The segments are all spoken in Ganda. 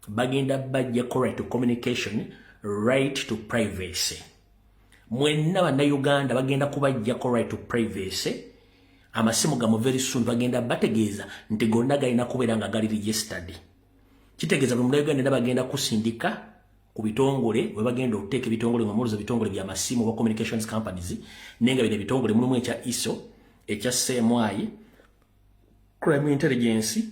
bagenda bajjako right to communication, right to privacy. Mwenna bannayuganda bagenda kubajjako right to privacy. Amasimu gamu very soon bagenda bategeeza nti gonna galina kubeera nga gali registered. Kitegeeza buli munnayuganda bagenda kusindika ku bitongole bwe bagenda okuteeka ebitongole mu muluzo bitongole bya masimu oba communications companies nenga bino bitongole mulimu ekya ISO, ekya CMI, Crime Intelligence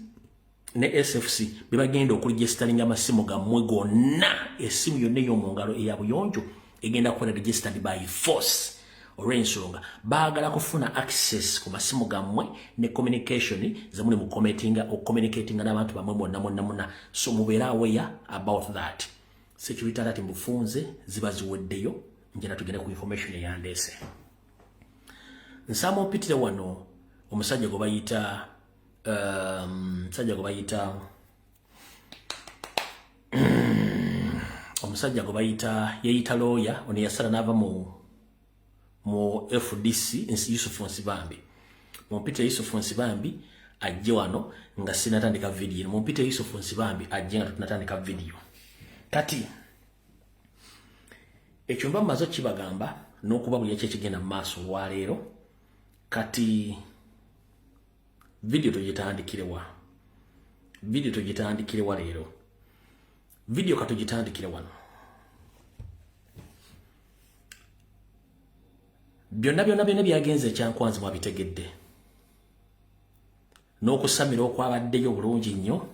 ne SFC be bagenda okuregisteringa amasimu gammwe gonna. Esimu yonna ey'omu ngalo eya buyonjo egenda kuba registered by force. Olw'ensonga baagala kufuna access ku masimu gammwe ne communication zamuli mu communicating n'abantu bamwe bonna. So mubeere aware about that. Security alert mbufunze ziba ziweddeyo, njena tugenda ku information eyandeese. Nsama opitire wano omusajja gwe bayita omusajja gwe bayita yeyita lawyer ono yasala n'ava mu FDC Yusufu Nsibambi. Mumpite Yusufu Nsibambi ajje wano nga sinatandika video. Mumpite Yusufu Nsibambi ajje nga tunatandika video. Kati ekyo mba mazo kibagamba n'okuba buli ekyo kigenda mu maaso olwaleero. Kati video tugitandikire leero. Video katugitandikire wano. Byonna byagenze ekyankwanzi mwabitegedde. N'okusamira okwabaddeyo bulungi nnyo.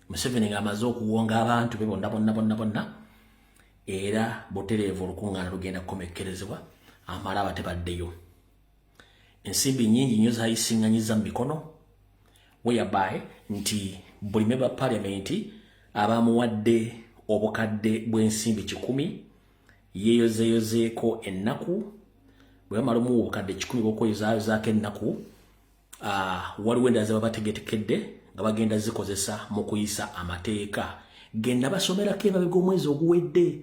Museveni ng'amaze okuwonga abantu be bonna. Era butereevu olukuŋŋaana lugenda kukomekkerezebwa amala abatebaddeyo. Ensimbi nnyingi nnyo zayisiŋŋanyiza mu mikono whereby nti buli member parliament abamuwadde obukadde bw'ensimbi 100 yeeyozeeyozeeko ennaku. Bwe bamala omuwa obukadde 100 bw'okweyozaako ennaku, waliwo endala ze baba bategetekedde nga bagenda zikozesa mu kuyisa amateeka. Genda basomerako emabega omwezi oguwedde.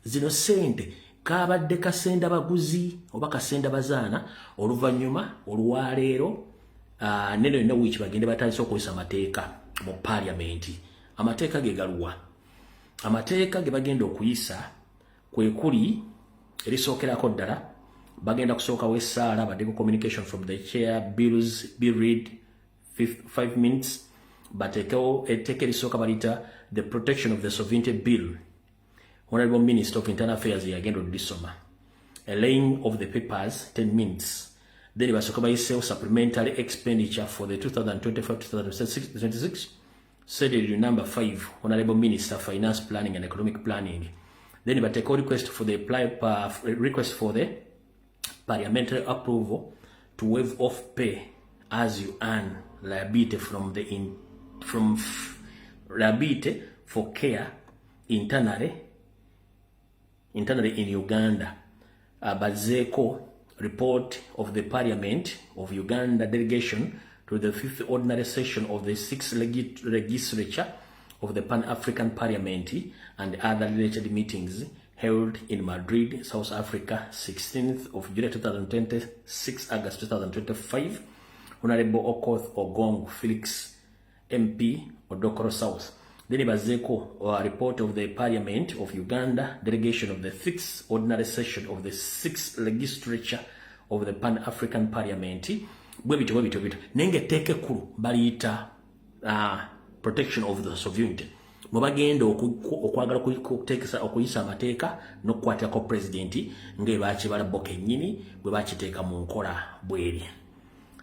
Zino ssente kaabadde kasenda baguzi oba kasenda bazaana, oluvannyuma olwaleero neno yonna wiiki bagende batandise okuyisa amateeka mu parliament. Amateeka ge galuwa? Amateeka ge bagenda okuyisa kwe kuli erisookerako ddala bagenda kusookawo essaala baddeko communication from the chair, bill read 5 minutes. Batekewo etteeka erisooka balita the protection of the sovereignty bill. Honorable Minister of Internal Affairs yagenda olisoma. A laying of the papers 10 minutes. Then basooka bayiseewo supplementary expenditure for the 2025-2026 schedule number 5. Honorable Minister Finance Planning and Economic Planning. Then batekewo request for the parliamentary approval to waive off pay as you earn liability from liability for care internally in Uganda. Bazeko report of the Parliament of Uganda delegation to the 5th ordinary session of the 6th legislature of the Pan-African Parliament and other related meetings held in Madrid, South Africa, 16th of July 2020, 6 August 2025. Honorable Okoth Ogong Felix MP Odokoro South. Then Bazeko report of the Parliament of Uganda delegation of the 6th ordinary session of the 6th legislature of the Pan-African Parliament. Bwebito. Nenge teke kulu balita protection of the sovereignty. Mubagenda okwagala okuteekesa okuyisa amateeka n'okukwatako pulezidenti ng'ebakibala boka ennyini bwe bakiteeka mu nkola bweri.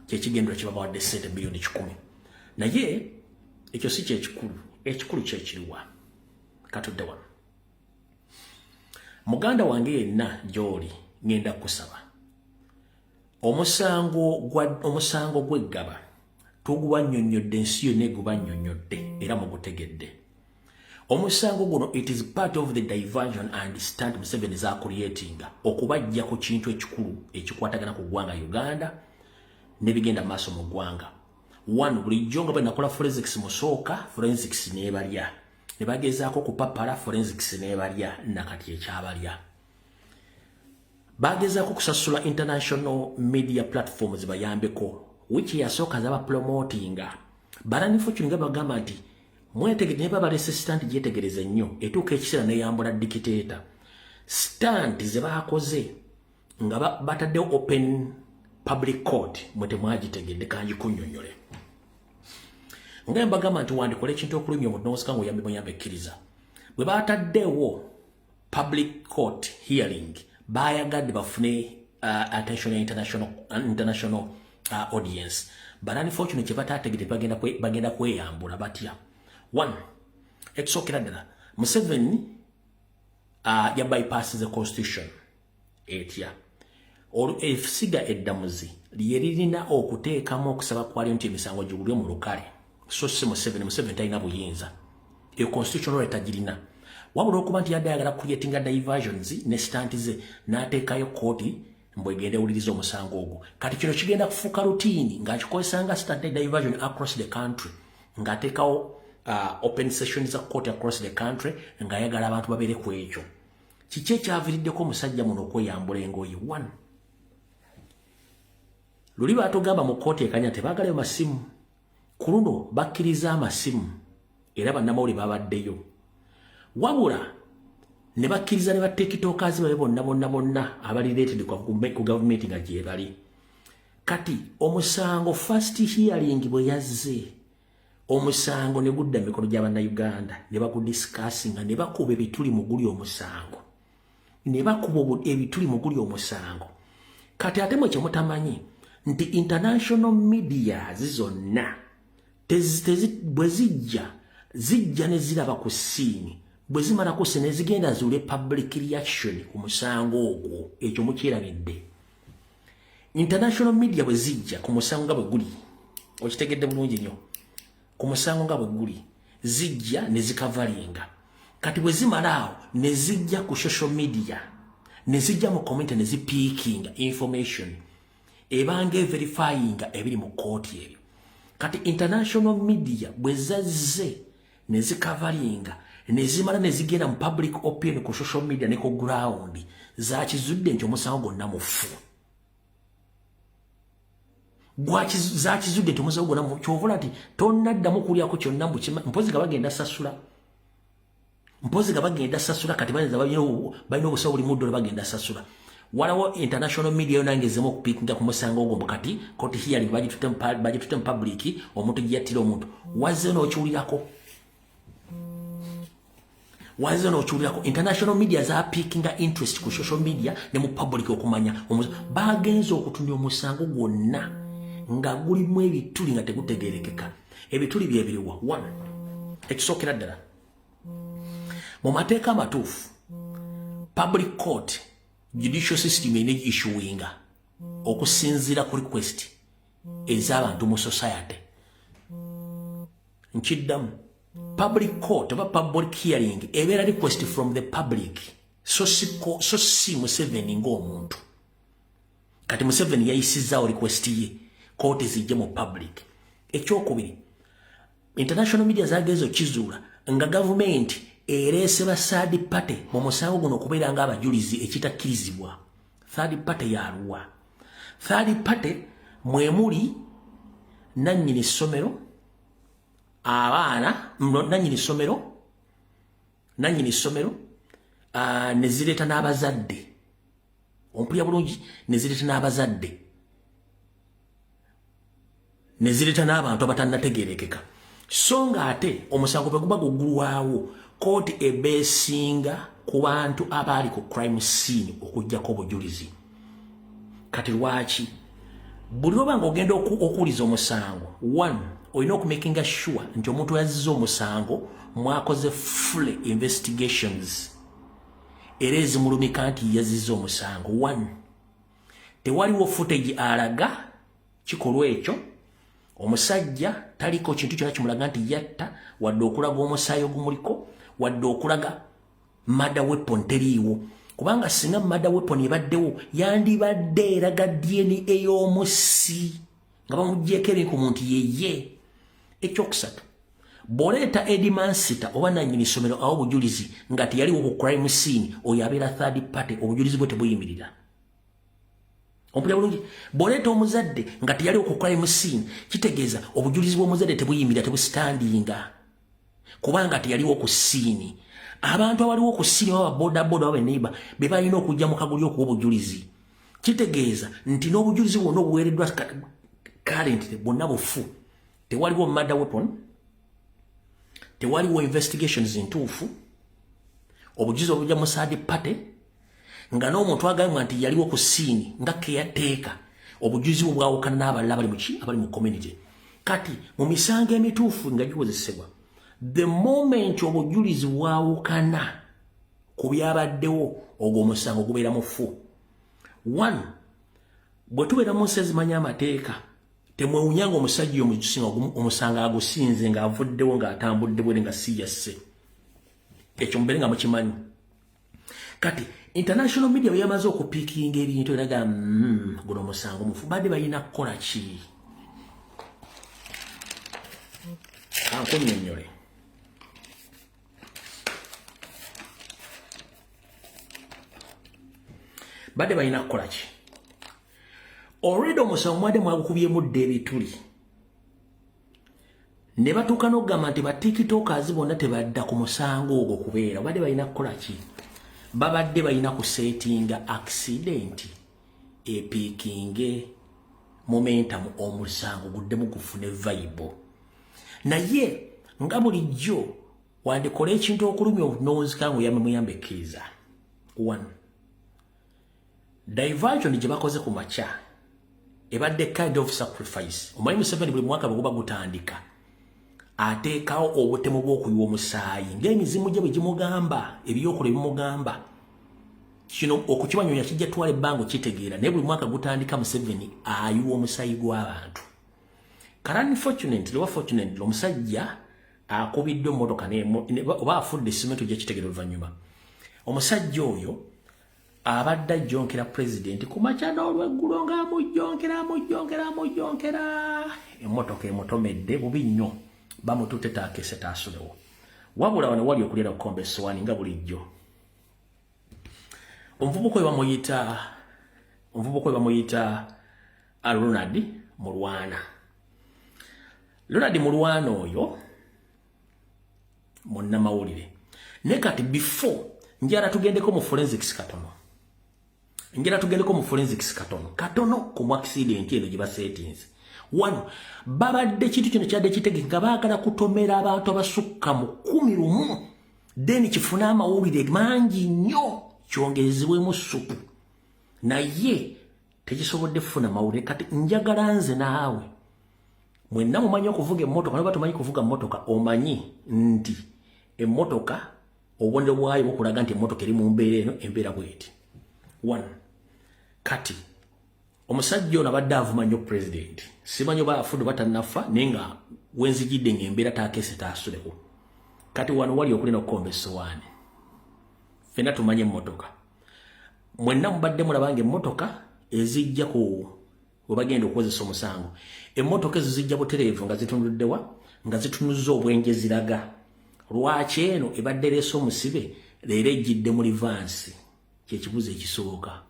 Kyekigendera kibabawadde ssente biliyoni 10. Naye ekyo si kyekikulu. Ekikulu kyekiriwa. Katudde wano. Muganda wange yenna gy'oli ngenda kusaba. Omusango gw'eggaba tugubannyonnyodde, ensi yonna egubannyonnyodde era mugutegedde. Omusango guno it is part of the diversion and stunt Museveni za creating okubajja ku kintu ekikulu ekikwatagana ku ggwanga Uganda nebigenda maaso mu ggwanga. One bulijjo nga banakola forensics musooka forensics nebalya ne bagezaako kupapala forensics nebalya nakati ekyabalya. Bagezaako kusasula international media platforms bayambeko which yasooka zaba promotinga barani fortune nga bagamba nti mwetegedde ne babalese stand gyetegereze nnyo etuuka ekiseera neyambula dictator stand ze baakoze nga bataddewo open public court mwe temwagitegedde kangikunnyonnyole nga mbagamba nti wandikola ekintu okulumya omuntu n'osika ng'oyambe muyambe ekkiriza bwe bataddewo public court hearing bayagadde bafune attention ya international audience but unfortunately kyebatategedde bagenda kweyambula batya one ekisookera ddala Museveni ya bypass the constitution etya efisiga eddamuzi lye lirina okuteekamu okusaba kwali nti emisango gigulwe mu lukale so si Museveni talina buyinza eyo constitutional right agirina wabula okuba nti yadde ayagala creatinga diversions ne stanti ze n'ateekayo kooti mbwegenda ewuliriza omusango ogwo kati kino kigenda kufuuka rutiini ng'akikozesanga stanti diversion across the country ng'ateekawo open sessions za court across the country ng'ayagala abantu babeere ku ekyo kiki ekyaviiriddeko omusajja muno okweyambula engoye one luli baatugamba mu kooti ekanya tebaagalayo masimu ku luno bakkiriza amasimu era bannamawulire babaddeyo wabula ne bakkiriza ne batikitokers babe bonna abali related ku gavumenti nga gye bali kati omusango first hearing bwe yazze omusango ne gudda mikono gy'abannayuganda ne bagudiscussinga ne bakuba ebituli mu guli omusango kati ate mwe kyemutamanyi nti international media zonna bwe zijja ne ziraba ku siini bwe zimala kusse ne zigenda zuule public reaction ku musango ogwo ekyo mukyerabidde international media bwe zijja ku musango nga bwe guli okitegedde bulungi nnyo ku musango nga bwe guli zijja ne zikavalinga kati bwe zimala awo ne zijja ku social media ne zijja mu community ne zipiikinga information ebanga verifyinga ebiri mu kooti ebyo kati international media bwe zazze ne zikavalinga ne zimala ne zigenda mu public opinion ku social media ne ku ground zakizudde nti omusango gwonna mufu zakizudde nti omusango gwonna mufu kyovula nti tonnaddamu kulyako kyonna mpozi nga bagenda sasula kati balina obusawo buli muddo ne bagenda sasula walawo international media yonangezemu okupiikinga ku musango ogwo kati court hearing bagitutte mu public omuntu gyeyattira omuntu wazze n'okiwulirako international media zapiikinga interest ku social media ne mu public okumanya bagenze okutunda omusango gwonna nga gulimu ebituli nga tegutegerekeka ebituli byebiriwa one ekisookera ddala mu mateeka amatuufu public court judicial system ene issuinga okusinzira ku request ez'abantu mu society nkiddamu public court oba public hearing ebeera request from the public so si Museveni ng'omuntu kati Museveni yayisizaawo request ye kooti zijje mu public ekyokubiri international media zagenze okizuula nga gavumenti ereese ba third party mu musango guno okubeera nga abajulizi ekitakkirizibwa third party yaluwa third party mwemuli nannyini ssomero abaana nannyini ssomero ne zireeta n'abazadde ompulya bulungi ne zireeta n'abazadde ne zireeta n'abantu abatannategeerekeka so nga ate omusango bwe guba gugulwawo kooti ebeesinga ku bantu abaali ku crime scene okuggyako obujulizi kati lwaki buli oba nga ogenda okuwuliza omusango one olina okumakinga sure nti omuntu yazizza omusango mwakoze full investigations era ezimulumika nti yazizza omusango one tewaliwo footage alaga kikolwa ekyo omusajja taliko kintu kyonna kimulaga nti yatta wadde okulaga omusaayi ogumuliko wadde okulaga murder weapon teriiwo kubanga singa murder weapon ebaddewo yandibadde eraga DNA ey'omussi nga bamuggyeko ebintu muntu yeye ekyokusatu bw'oleeta edimansita oba nannyini ssomero awo obujulizi nga teyaliwo ku crime scene oyo abeera third party obujulizi bwe tebuyimirira ompulya bulungi bw'oleeta omuzadde nga teyaliwo ku crime scene kitegeeza obujulizi bw'omuzadde tebuyimirira tebusitandinga kubanga teyaliwo ku siini. Abantu abaliwo ku siini baba boda baba neighbor be balina okujja mu kaguli okuwa obujulizi. Kitegeeza nti n'obujulizi bwonna obuweereddwa currently bwonna bufu. Tewaliwo murder weapon, tewaliwo investigations ntuufu, obujulizi obujja mu third party, nga n'omuntu agambwa nti yaliwo ku siini nga keyateeka obujulizi bwawukana n'abalala abali mu community. Kati mu misango emituufu nga gikozesebwa, the moment obujulizi bwawukana ku byabaddewo ogwo omusango gubeera mufu. One, bwe tubeera mu nsi ezimanya amateeka, temwewunyanga omusajja omusanga agusinze ng'avuddewo ng'atambudde bwere nga si yasse. Ekyo mubeere nga mukimanyi. Kati international media bwe yamaze okupiikinga ebintu eraga guno omusango mufu, badde balina kukola ki? Kankunnyonnyole. Badde balina kukola ki? Already omusango mwadde mwagukubyemu dda ebituli. Ne batuuka n'okugamba nti ba-tiktokers bonna tebadda ku musango ogwo kubeera. Badde balina kukola ki? Babadde balina kusetinga accident epiikinge momentum omusango guddemu gufune vibe. Naye nga bulijjo wandikola ekintu okulumya obunoonzika muyambekkiriza. One, diversion gye bakoze ku makya ebadde kind of sacrifice. Omanyi Museveni buli mwaka bwe guba gutandika ateekawo obutemu bw'okuyiwa omusaayi ng'emizimu gye bwe gimugamba, ebyokola ebimugamba. Kino okukimanyonya kijja twala ebbanga kitegeera, naye buli mwaka gutandika Museveni ayiwa omusaayi gw'abantu. Karani fortunately omusajja akubiddwe emmotoka oba afudde simento gye kitegeera oluvannyuma. Omusajja oyo abadde ajjonkera president ku makya n'olweggulo ng'amujjonkera emmotoka emutomedde bubi nnyo, bamututte taakese taasulewo. Wabula wano wali okulyera kukomba essowaani nga bulijjo. Omuvubuka we bamuyita Ronald Mulwana. Ronald Mulwana oyo munnamawulire. Ne kati before njala tugendeko mu forensics katono ku accident eno gye basettings. One, babadde kintu kino kyadde kitegeka baagala kutomera abantu abasukka mu 11, then kifuna amawulire mangi nnyo kyongezebwemu supu, naye tekisobodde kufuna mawulire. Kati njagala nze naawe mwenna mumanyi okuvuga emmotoka, noba tumanyi kuvuga mmotoka, omanyi nti emmotoka obubonero bwayo bukulaga nti emmotoka eri mu mbeera eno, embeera bweti. One, kati omusajja ono abadde avuma nnyo president, simanyi oba afudde batannafa naye nga wenzijidde ng'embeera taakese taasulewo. Kati wano wali okulina okukomba essowaani, ffenna tumanye emmotoka. Mwenna mubadde mulabanga emmotoka ezijja ku webagenda okukozesa omusango, emmotoka ezo zijja butereevu nga zitunuddewa, nga zitunuzza obwenje ziraga. Lwaki eno ebadde leese omusibe leero ejjidde mu livansi? Kyekibuzo ekisooka.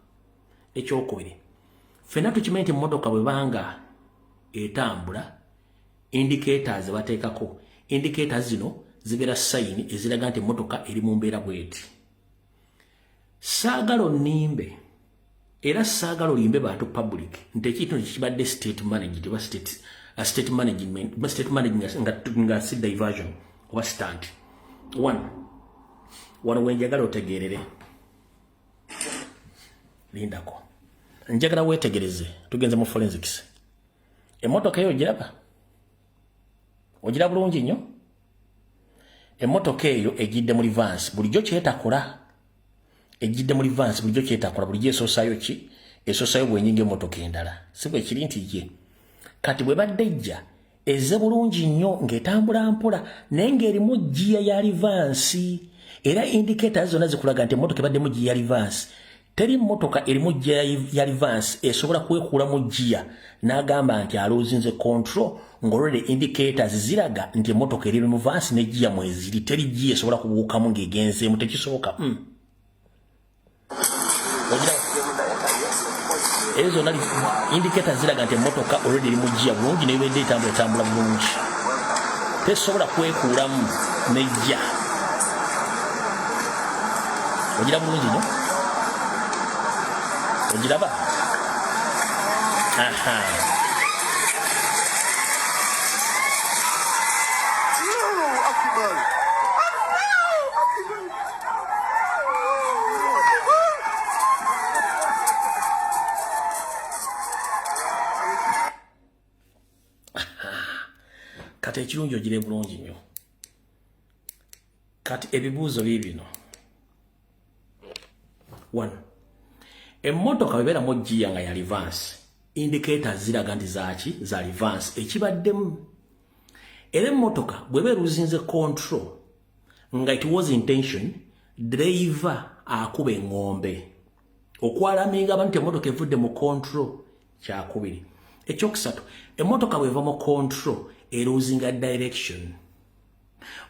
Ekyokubiri, ffenna tukimanyi nti emmotoka bwebanga etambula, indicators bateekako. Indicators zino zibeera sayini eziraga nti emmotoka eri mu mbeera bweti. Saagala onnimbe era saagala olimbe bantu public nti ekintu kibadde state management oba state management nga si diversion oba stunt. One, wano wenjagala otegeerere, lindako, njagala weetegereze, tugenze mu forensics. Emmotoka eyo ogiraba? Ogira bulungi nnyo? Emmotoka eyo ejjidde mu reverse, bulijjo kyetakola. Ejjidde mu reverse bulijjo kyetakola, bulijjo esoosayo ki? Esoosayo bwenyinga emmotoka endala. Si bwe kiri nti ye. Kati bwe badde ejja ezze bulungi nnyo ng'etambula mpola naye ng'erimu giya ya reverse, era indicators zonna zikulaga nti emmotoka ebaddemu giya ya reverse. Teri mmotoka erimu giya ya reverse esobola kwekuulamu giya n'agamba nti aloozinze control ng'olwedde indicators ziraga nti emmotoka eri mu reverse ne giya mweziri. Teri giya esobola kubuukamu ng'egenzeemu, tekisoboka. Ezo zonna indicators ziraga nti emmotoka olwedde eri mu giya bulungi n'ebedde etambula bulungi. tesobola kwekuulamu nejja. Ogira bulungi nnyo? Ogiraba? Aha. Kati ekirungi ogire bulungi nnyo. Kati ebibuuzo biibino. 1. Emmotoka bwebeeramu giya nga ya reverse, indicators ziraga nti zaaki za reverse ekibaddemu. Era emmotoka bweba eruzinze control nga it was intention, driver akuba engombe okwalaminga abantu emmotoka evudde mu control kyakubiri. Ekyokusatu, emmotoka bweva mu control eruzinga direction.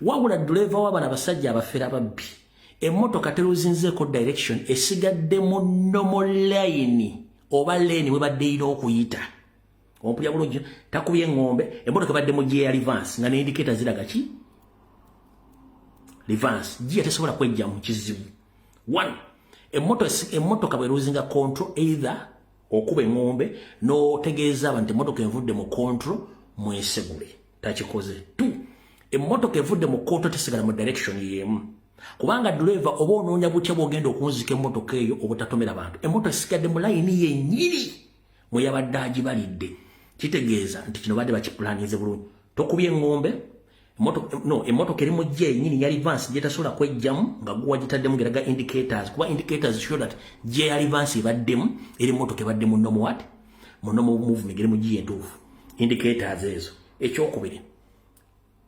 Wabula driver wabana basajja abafera babbi, emmotoka teruzinzeeko direction, esigadde mu normal line oba lane webadde erina okuyita. Ompulya bulungi, takubye engombe, emmotoka ebadde mu gear reverse nga ne indicator ziraga ki? Reverse. Gear tesobola kwejja mu kizibu. 1. Emmotoka bweruzinga control either okuba engombe n'otegeeza abantu emmotoka evudde mu control mwesegule. Takikoze. 2. Emmotoka evudde mu control tesigala mu direction yemu. Kubanga driver oba onoonya butya bw'ogenda okunzika emmotoka eyo obutatomera bantu. Emmotoka esigadde mu line yennyini mwe yabadde agibalidde. Kitegeeza nti kino badde bakipulanize bulungi. Tokubye engombe, emmotoka eri mu gye yennyini ya reverse gyetasobola kwejjamu nga guwa gitaddemu geraga indicators. Kuba indicators show that gye ya reverse ebaddemu eri emmotoka ebadde mu normal what? Mu normal movement eri mu gye entuufu. Indicators ezo. Ekyokubiri,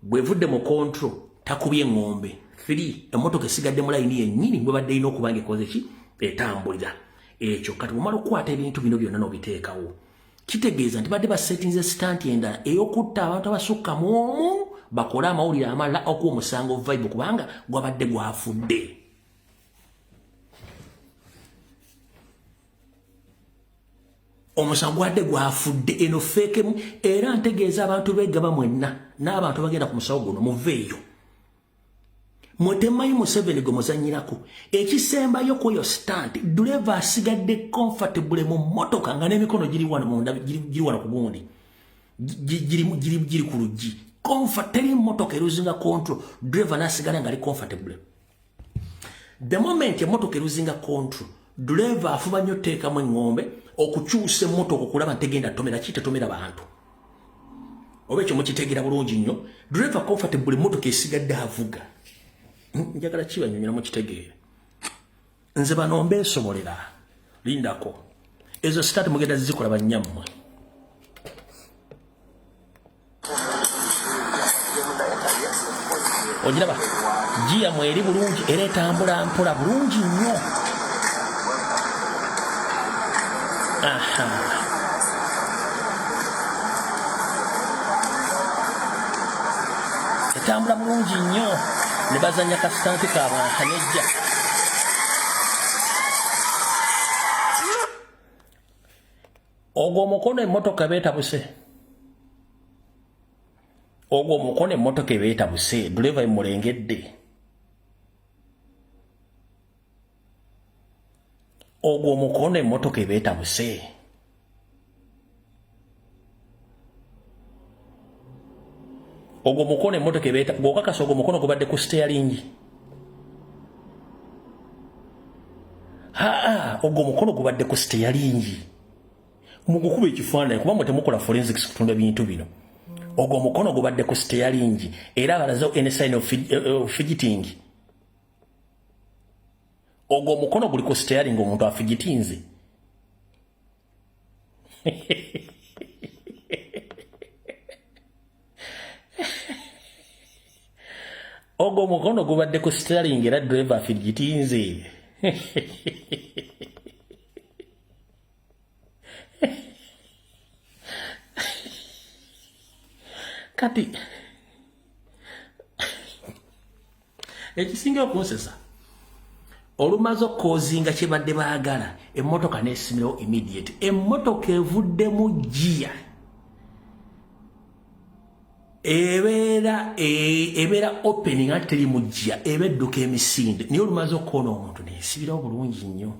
bwevudde mu control takubye engombe. 3. Emmotoka esigadde mu line yennyini bwe badde erina okuba ng'ekoze ki? Etambulira. Ekyo kati bw'omala okukwata ebintu bino byonna n'obiteekawo, kitegeeza nti badde basetinze sitanti endala ey'okutta abantu abasukka mu omu bakole amawulire amalala okuwa omusango vibe kubanga gwabadde gwafudde. Omusango gwadde gwafudde eno feekemu era ntegeeza abantu beegaba mwenna n'abantu bagenda ku musawo guno muveeyo. Mwetemanyi Museveni gwe muzannyirako. Ekisembayo kweyo stand, driver asigadde comfortable mu mmotoka nga n'emikono giri wano munda giri wano ku gundi. Giri ku luggi. Comfort teri mmotoka eruzinga control, driver n'asigala nga ali comfortable. The moment emmotoka eruzinga control, driver afuba nnyo teekamu engombe okukyusa emmotoka okulaba ntegenda tomera kitetomera bantu. Oba ekyo mukitegeera bulungi nnyo. Driver comfortable emmotoka esigadde avuga. Njagala kibanyonyola mu kitegeere. Nze bano mbeesobolera. Lindako. Ezo sitaati mugenda zikola bannyammwe. Ogiraba? Giya mweri bulungi era etambula mpola bulungi nnyo. Aha. Etambula bulungi nnyo. Ne bazanya kasitante k'abantu nejja. Ogwo omukono emmotoka beetabuse. Ogwo omukono emmotoka ebeetabuse. Driver emulengedde. Ogwo omukono emmotoka ebeetabuse. Ogwo mukono emmotoka ebeeta bw'okakasa ogwo mukono gubadde ku steering. Ogwo mukono gubadde ku steering. Mugukuba ekifaananyi kuba mwe temukola forensics kutunda bintu bino. Ogwo mukono gubadde ku steering era balazeewo any sign of fidgeting. Ogwo mukono guli ku steering omuntu afigitinze. Ogwo mukono gubadde ku steering era driver afigitinze. Kati ekisinga okunsesa olumaze okkozinga kyebadde baagala emmotoka n'esimirawo immediate. Emmotoka evudde mu giya ebeera opening ate teri mujja ebedduka emisinde niyo olumaze okukoona omuntu nesibirawo bulungi nnyo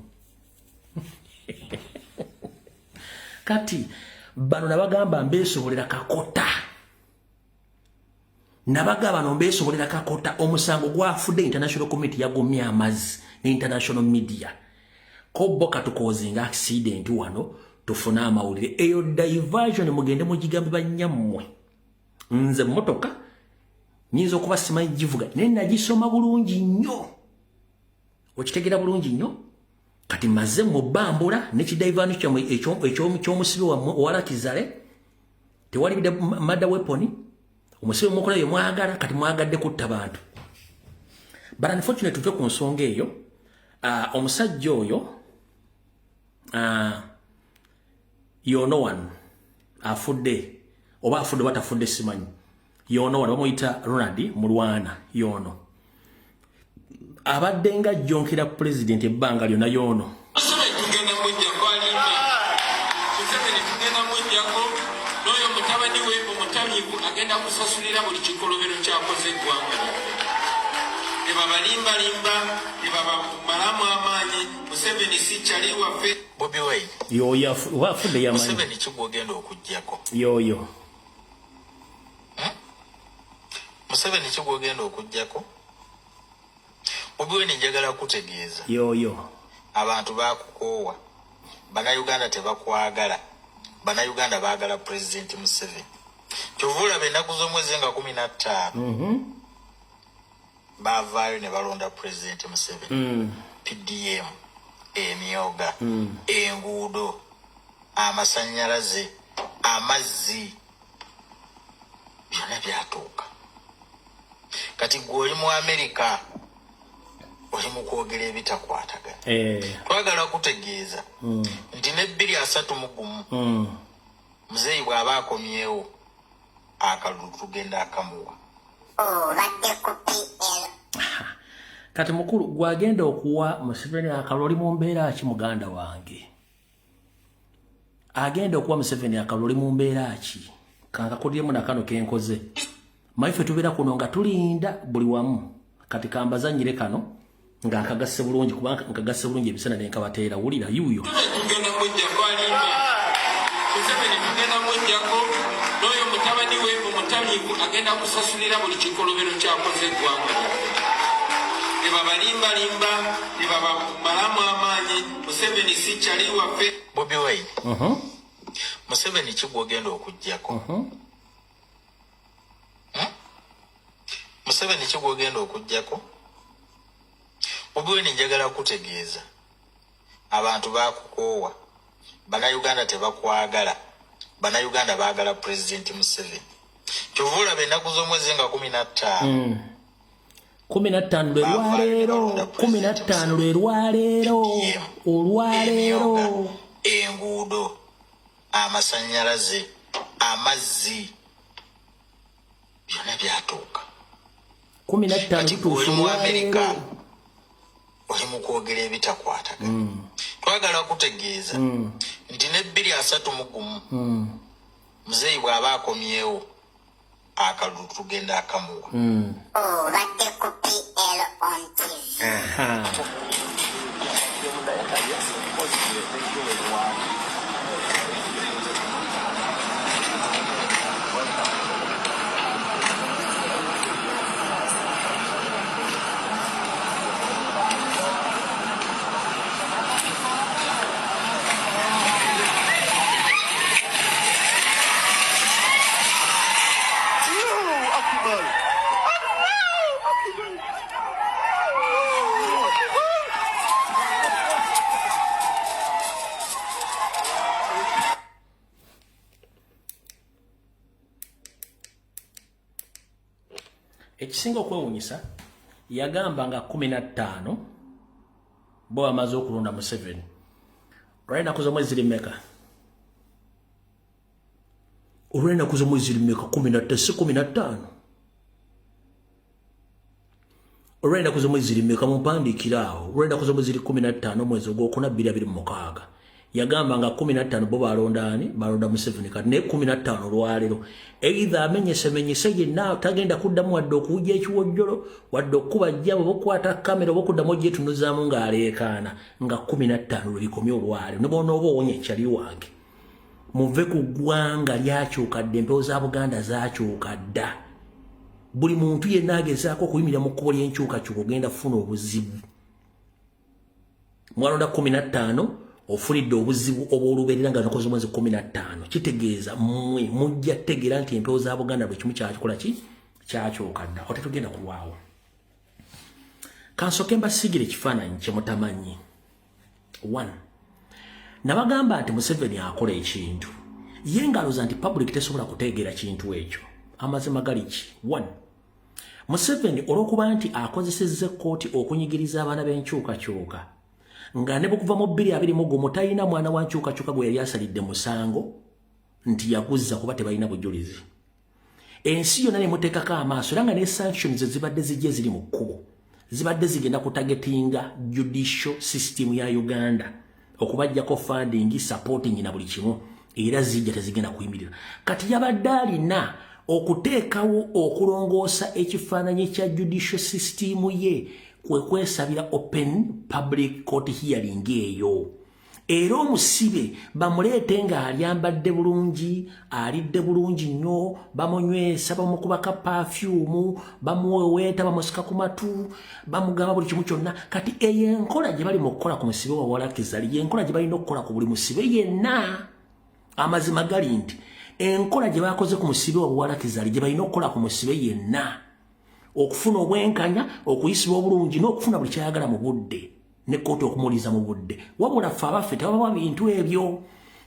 kati bano nabagamba mbeesobolera kakota omusango gwafudde international committee yagumye amazzi ne international media ko boka tukozinga accident wano tufuna amawulire eyo diversion mugende mugigambe banyammwe nze motoka nyinza okuba simanyi givuga naye nagisoma bulungi nnyo okitegeera bulungi nnyo kati maze mubambula nekidivano kyamwe ekyomusibe owalakizale tewali mada weapon omusibe mukola yo mwagala kati mwagadde kutta bantu but unfortunately tuve ku nsonga eyo omusajja oyo yono one afudde oba afudde batafudde simanyi yono one bamuyita Ronald Mulwana yono abadde nga jonkera president ebbanga lyonna yono agenda kusasulira buli kikolobero kyakoze eggwanga nebabalimbalimba nebabamalamu amaanyi Museveni si kyali waffe Bobi Wine yoyo wafudde yamanyi Museveni kigwogenda okujjako yoyo Museveni kigwogenda okujjako Bobi Wine njagala kutegeeza yoyo abantu bakukoowa Bannayuganda tebakwagala Bannayuganda baagala President Museveni Tuvula benaku z'omwezi nga 15 bavaayo ne balonda President Museveni PDM emyoga enguudo amasannyalaze amazzi byonna byatuuka kati gwe oli mu Amerika oli mu kwogera ebitakwatagana twagala kutegeeza nti ne 231 muzeeyi bw'aba akomyewo akalulu tugenda akamuwa kati mukulu gwagenda okuwa Museveni akaloli mu mbeera ki muganda wange agenda okuwa Museveni akaloli mu mbeera ki kankakudyemu nakano kenkoze maife tubeera kuno nga tulinda buli wamu kati kambazanyire kano nga nkagasse bulungi kubanga nkagasse bulungi ebisana nenkabateera wulira yuyo tugenda mujja kwalimba Museveni tugenda mujjako n'oyo mutabani we omutamiivu agenda kusasulira buli kikolobero kyakoze eggwanga nebabalimbalimba nebabamalamu amaanyi Museveni si kyali waffe Bobi Wine Museveni kigwogenda okujjako Museveni kigwogenda okujjako Bobi Wine njagala kutegeeza abantu bakukoowa Bannayuganda tebakwagala Bannayuganda baagala President Museveni Tuvula benaku z'omwezi nga 15 15 lwe olwaleero enguudo amasannyalaze amazzi byonna byatuuka 15 mu Amerika oli mu kwogera ebitakwatagana twagala kutegeeza nti ne 231 muzeeyi bw'aba akomyewo akalulu tugenda akamuwa badde ku PL on TV. Ekisinga okwewunyisa yagamba nga 15 bo amaze okulonda Museveni olwalina kuza mwezi limeka 15 olwalina kuza mwezi limeka mumpandikiraawo olwalina kuza mwezi 15 mwezi ogwokuna 2026 yagamba nga 15 bo balonda Museveni kati ne 15 lwalero either amenyesemenyese yenna tagenda kuddamu wadde okujja ekiwojjolo wadde okuba jjabo bokwata kamera bokuddamu gyetunuzaamu ng'aleekaana nga 15 lwebikomye olwalero ne bona oba owonye ekyali wange muve ku ggwanga lyakyukadde empewo za Buganda zakyukadda buli muntu yenna agezaako okuyimira mu kkubo ly'enkyukakyuka ogenda kufuna obuzibu mwalonda 15 ofunidde obuzibu obw'olubeerera nga nakoze omwezi 15 kitegeeza mmwe mujja tegeera nti empewo za Buganda bwe kimu kyakikola ki kyakyukadda ote tugenda kulwawo kansooke mbasigire ekifaananyi kye mutamanyi 1 nabagamba nti Museveni akola ekintu ye ngaloza nti public tesobola kutegeera kintu ekyo amazima gali ki 1 Museveni olw'okuba nti akozesezza ekkooti okunyigiriza abaana b'enkyukakyuka nga ne bukuva mu 2020 mutayina mwana wa nkyukakyuka gwe yali asalidde musango nti yaguzza kuba tebalina bujulizi ensi yonna ne muteekako amaaso era nga ne sanctions zibadde zijje ziri mu kkubo zibadde zigenda kutagetinga judicial system ya Uganda okubajjako funding supporting na buli kimu era zijja tezigenda kuyimirira kati yabadde alina okuteekawo okulongoosa ekifaananyi kya judicial system ye kwesabira open public court hearing eyo era omusibe bamuleete nga alyambadde bulungi alidde bulungi nnyo bamunywesa bamukubaka perfume bamuweweeta bamusika ku matu bamugamba buli kimu kyonna kati eyo enkola gye bali mu kukola ku musibe wa Walakizali yenkola gye balina okukola ku buli musibe yenna amazima gali nti enkola gye bakoze ku musibe wa Walakizali gye balina okukola ku musibe yenna okufuna obwenkanya okuyisibwa obulungi n'okufuna buli kyayagala mu budde ne kooti okumuliza mu budde wabula ffe abaffe tebabawa bintu ebyo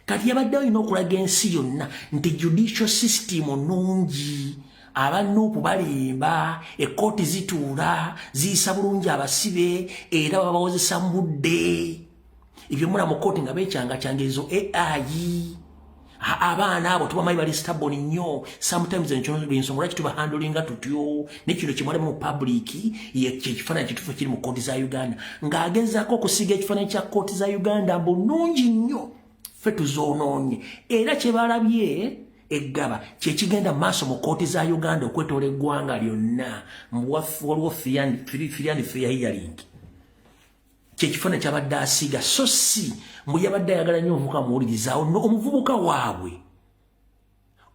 kati yabadde alina okulaga ensi yonna nti judicial system nnungi abanuupu balimba ekkooti zituula ziyisa bulungi abasibe era babawozesa mu budde ebyo mula mu kooti nga beekyanga ezo AI abaana abo tubamanyi bali stubborn nnyo sometimes ensonga lwaki tubahandulinga tutyo nekino kimwale mu public kyekifaananyi kituufu kiri mu kooti za Uganda ng'agezaako okusiga ekifaananyi kya kooti za Uganda mbunungi nnyo ffe tuzoonoonye era kye balabye eggaba kyekigenda maaso mu kooti za Uganda okwetoola eggwanga lyonna waliwo firiani fair hearing kyekifaananyi kyabadde asiiga so si mbu yabadde ayagala nnyo omuvubuka muwulirizaawo no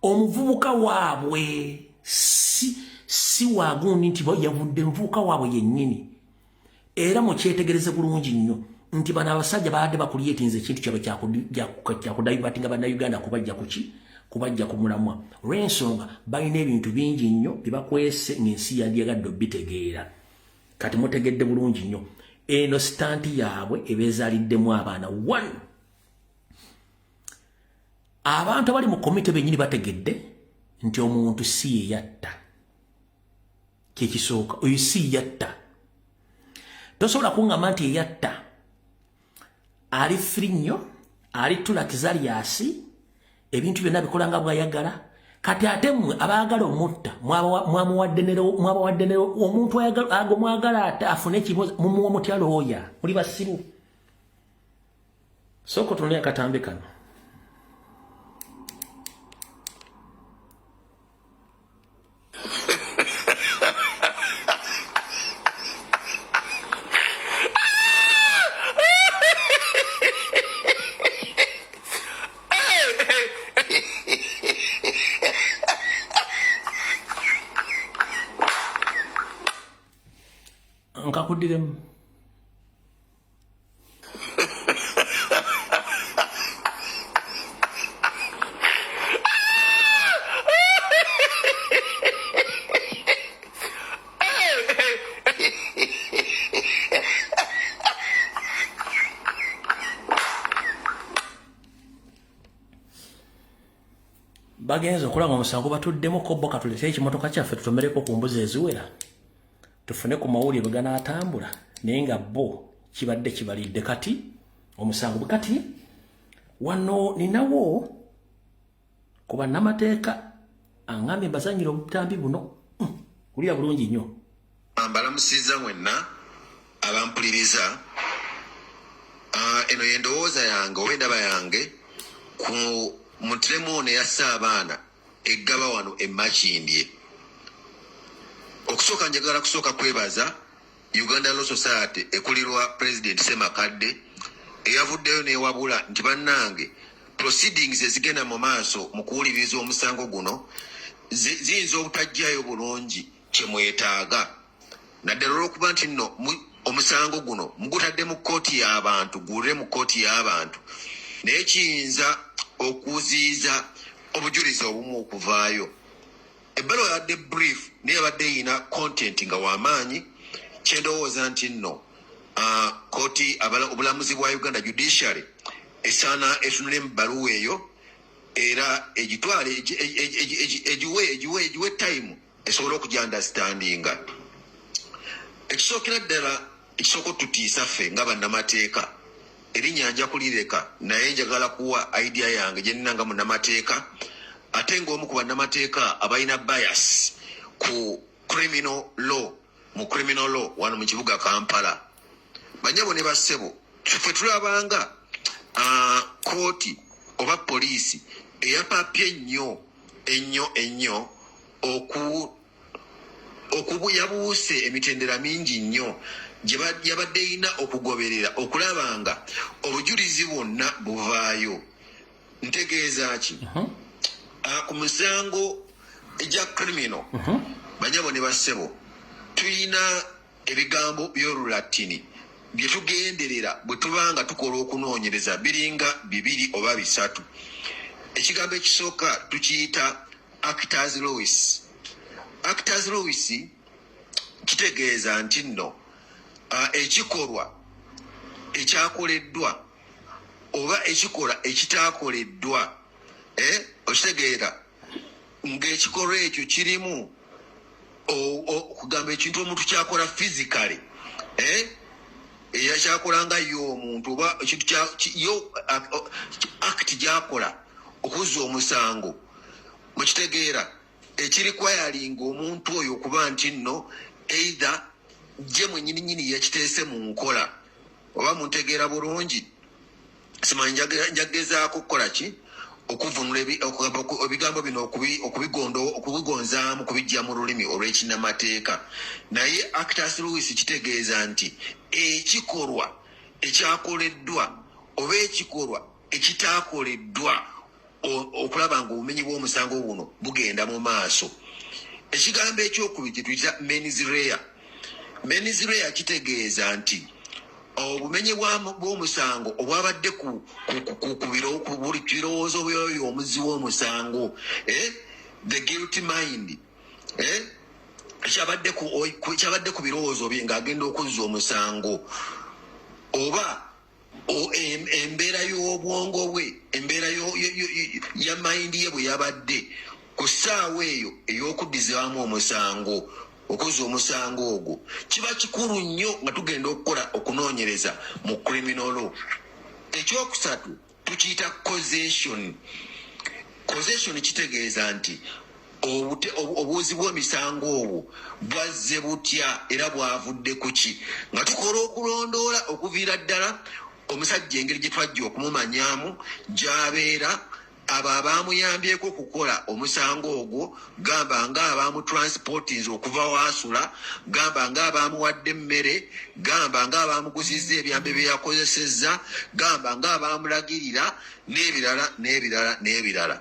omuvubuka waabwe si waagundi nti yavudde muvubuka waabwe yennyini era mukyetegereze bulungi nnyo nti bano abasajja baadde bakulyetinza ekintu kyabwe kyakudayibatinga bannayuganda kubajja ku mulamwa olw'ensonga balina ebintu bingi nnyo bye bakwese ng'ensi yandyagadde obitegeera kati mutegedde bulungi nnyo eno sitanti yaabwe ebeezaliddemu abaana 1 abantu abali mu komite bennyini bategedde nti omuntu si yeyatta kyekisooka oyo si yatta tosobola kuŋŋamba nti yeyatta ali firi nnyo ali tulakizaliasi ebintu byonna bikola nga bw'ayagala kati ate mmwe abaagala omutta mwabawadde ne omuntu mwagala ate afune ekibuuzo mumuwa mutya looya muli basiru sooka otunulira akatambe kano nkakudiremu bagenza okulanga omusango batuddemu kobbo katuleete ekimotoka kyaffe tutomereko ku mbuzi eziwera tufune ku mawulire ganaatambula naye nga bo kibadde kibalidde kati omusango bwe kati wano ninawo ku bannamateeka angambye mbazanyira obutambi buno kulira bulungi nnyo mbalamusiza mwenna abampuliriza eno yendowooza yange oba endaba yange ku mutiremu ono yassa abaana eggaba wano emakindye. Okusooka njagala kusooka kwebaza Uganda Law Society ekulirwa President Ssemakadde eyavuddeyo newabula nti bannange proceedings ezigenda mu maaso mu kuwuliriza omusango guno ziyinza obutajjayo bulungi kyemwetaaga naddala olw'okuba nti nno omusango guno mugutadde mu kkooti y'abantu gulire mu kkooti y'abantu naye kiyinza okuziiza obujulizi obumu okuvaayo. Ebbaluwa yabadde brief naye yabadde yina content nga w'amaanyi kyendowooza nti nno kkooti obulamuzi bwa Uganda Judiciary esaana etunule mu bbaluwa eyo era egitwale egiwe time esobole okugyandastandinga. Ekisookera ddala ekisooka otutiisa ffe nga bannamateeka erinnya nja kulireka naye njagala kuwa idea yange gye nnina nga munnamateeka ate ng'omu ku bannamateeka abalina bias ku criminal law mu criminal law wano mu kibuga Kampala. Banyabo ne bassebo ffe tulabanga kooti oba poliisi eyapapye ennyo yabuuse emitendera mingi nnyo gye yabadde erina okugoberera okulaba nga obujulizi bwonna buvaayo. Ntegeeza ki? Ku musango egya criminal banyabo ne bassebo tulina ebigambo by'Olulatini bye tugenderera bwe tubanga tukola okunoonyereza biringa 2 oba 3. Ekigambo ekisooka tukiyita actors laws. Actors laws kitegeeza nti nno ekikolwa ekyakoleddwa oba ekikola ekitaakoleddwa okitegeera ng'ekikolwa ekyo kirimu okugamba ekintu omuntu kyakola physically eyakyakola nga yo omuntu oba ekintu yo act gyakola okuzza omusango mukitegeera ekirikwayalinga omuntu oyo okuba nti nno either gye mwennyininyini yakiteese mu nkola oba muntegeera bulungi simanyi njagezaako kukola ki okuvunula ebigambo bino okubigonzaamu kubijja mu lulimi olw'ekinnamateeka naye actors laws kitegeeza nti ekikolwa ekyakoleddwa oba ekikolwa ekitaakoleddwa okulaba nga obumenyi bw'omusango buno bugenda mu maaso. Ekigambo ekyokubiri kye tuyita mens rea. Mens rea kitegeeza nti obumenyi bw'omusango obwabadde ku buli kirowoozo byoyo omuzzi w'omusango the guilty mind kyabadde ku birowoozo bye ng'agenda okuzza omusango oba embeera y'obwongo bwe embeera ya mayindi ye bwe yabadde ku ssaawa eyo ey'okuddizaamu omusango okuzza omusango ogwo kiba kikulu nnyo nga tugenda okukola okunoonyereza mu criminal law. Ekyokusatu tukiyita causation. Causation kitegeeza nti obuuzi bw'emisango obwo bwazze butya era bwavudde ku ki nga tukola okulondoola okuviira ddala omusajja engeri gye twajja okumumanyaamu gy'abeera abo abaamuyambyeko okukola omusango ogwo gamba nga abaamutransportinze okuva waasula gamba nga abaamuwadde emmere gamba nga abaamuguzizza ebyambe bye yakozesezza gamba nga abaamulagirira n'ebirala.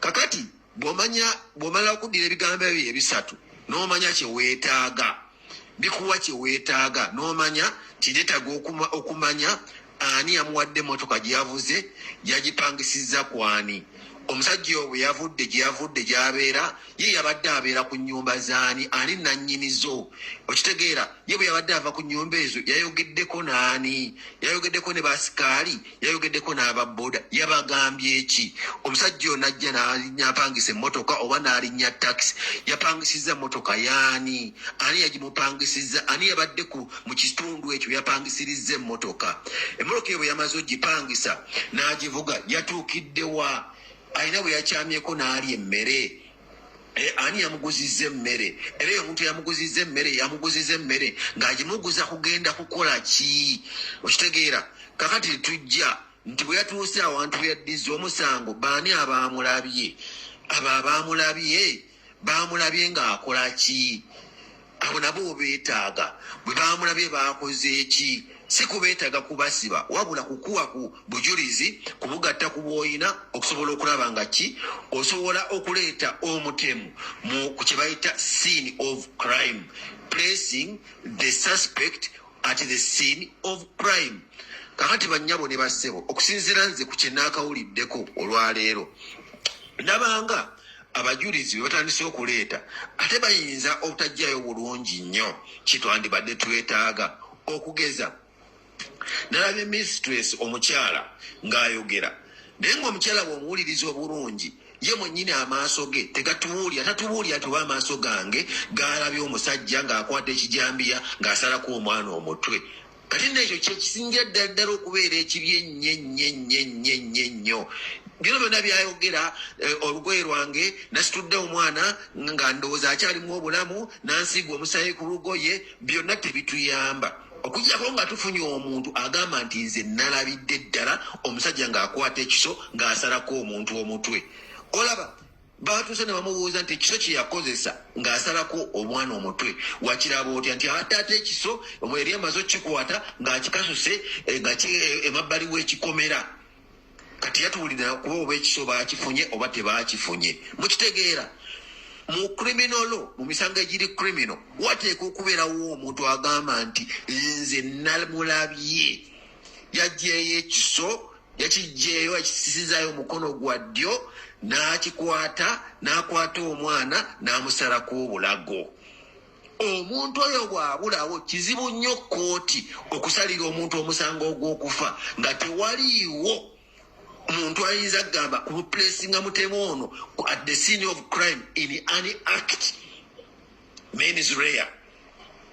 Kakati bw'omala okuddira ebigambo ebyo ebisatu n'omanya kye weetaaga bikuwa kye weetaaga n'omanya kireetaga okumanya ani yamuwadde emmotoka gye yavuze yagipangisizza kwani omusajja oyo bwe yavudde gye yavudde gy'abeera ye yabadde abeera ku nnyumba zaani ani nannyinizo okitegeera ye bwe yabadde ava ku nnyumba ezo yayogeddeko n'ani yayogeddeko ne basikaali yayogeddeko n'ababooda yabagambye eki omusajja oyo najja n'apangisa emmotoka oba n'alinnya takisi yapangisizza emmotoka yaani ani yagimupangisizza ani yabadde mu kitundu ekyo yapangisirizza emmotoka eyo bwe yamaze ogipangisa n'agivuga yatuukiddewa alina bwe yakyamyeko n'ali emmere ani yamuguzizza emmere era eyo omuntu yamuguzizza emmere ng'agimuguza kugenda kukola ki okitegeera kakati tujja nti bwe yatuuse awantu bwe yaddiza omusango baani abaamulabye abo baamulabye ng'akola ki abo nabo beetaaga bwe baamulabye baakoze eki si kubeetaaga kubasiba wabula kukuwa ku bujulizi kubugatta ku bwoyina okusobola okulaba nga ki osobola okuleeta omutemu ku kye bayita scene of crime, placing the suspect at the scene of crime. Kakati bannyabo ne bassebo okusinziira nze ku kye naakawuliddeko olwaleero nabanga abajulizi batandise okuleeta ate bayinza obutajjayo bulungi nnyo kitwandibadde twetaaga okugeza nalabye mistress omukyala ng'ayogera naye ng'omukyala bw'omuwuliriza obulungi ye mwennyini amaaso ge tatubuulya tuba amaaso gange gaalabye omusajja ng'akwata ekijambiya ng'asalako omwana omutwe kati nekyo kyekisingira ddala okubeera ekibi ennyo bino byonna byayogera olugoye lwange nasitudde omwana nga ndowooza akyalimu obulamu nansiiga omusaayi ku lugoye byonna tebituyamba okujjako nga tufunye omuntu agamba nti nze nalabidde ddala omusajja ng'akwata ekiso ng'asalako omuntu omutwe olaba batuuse ne bamubuuza nti ekiso kye yakozesa ng'asalako omwana omutwe wakiraba otya nti ataata ekiso eri amaze okukikwata ng'akikasuse emabbali w'ekikomera kati yatuwulira kuba oba ekiso baakifunye oba tebaakifunye mukitegeera mu criminal mu misango egiri criminal wateeka okubeerawo omuntu agamba nti nze namulabye yaggyeeyo ekiso yakiggyeeyo akisisizaayo omukono gwa ddyo n'akwata omwana n'amusalako obulago omuntu oyo bw'abulawo kizibu nnyo kooti okusalira omuntu omusango ogw'okufa nga tewaliiwo omuntu ayinza kugamba kubuplacinga mutemu ono at the scene of crime in any act man is rare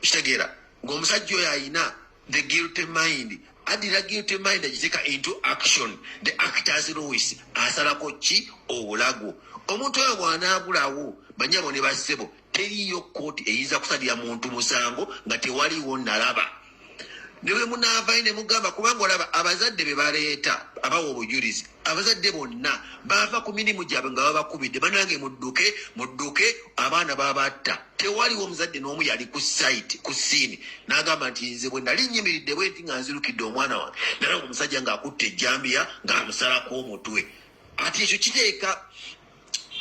kitegeera ng'omusajja oyo ayina the guilty mind addira guilty mind agiteeka into action the actors Lewis asalako ki obulago omuntu oyo bw'anaabulawo banyabo ne bassebo teriyo kooti eyinza kusalira muntu musango nga tewaliwo nalaba newe munaavayo ne mugamba kubanga olaba abazadde be baleeta abawa obujulizi abazadde bonna baava ku mirimu gyabwe nga babakubidde banange mudduke abaana babatta tewaliwo omuzadde n'omu yali ku site ku siini n'agamba nti nze bwe nali nyimiridde bwe nti nga nzirukidde omwana wange nalaba omusajja ng'akutte ejjambiya ng'amusalako omutwe ati ekyo kiteeka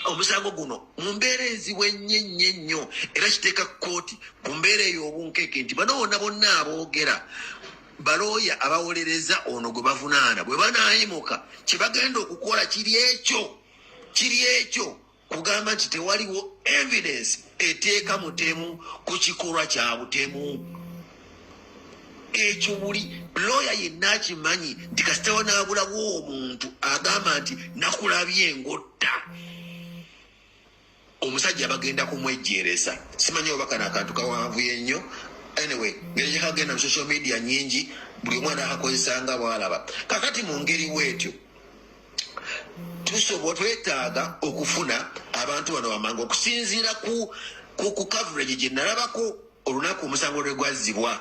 omusango guno mu mbeera enzibu ennyo era kiteeka kooti ku mbeera eyo obunkeeke nti bano bonna aboogera balooya abawolereza ono gwe bavunaana bwe banaayimuka kye bagenda okukola kiri ekyo kugamba nti tewaliwo evidence eteeka mutemu ku kikolwa kya butemu ekyo buli looya yenna akimanyi nti kasitawo n'abulawo omuntu agamba nti nakulabye ngotta omusajja bagenda kumwejjeereza simanyi oba kano akantu kawanvuye nnyo anyway ngeri gyekagenda mu social media nyingi buli omwana akakozesanga bwalaba kakati mu ngeri bwetyo twetaaga okufuna abantu bano wamangu okusinziira ku coverage gye nalabako olunaku omusango lwe gwazzibwa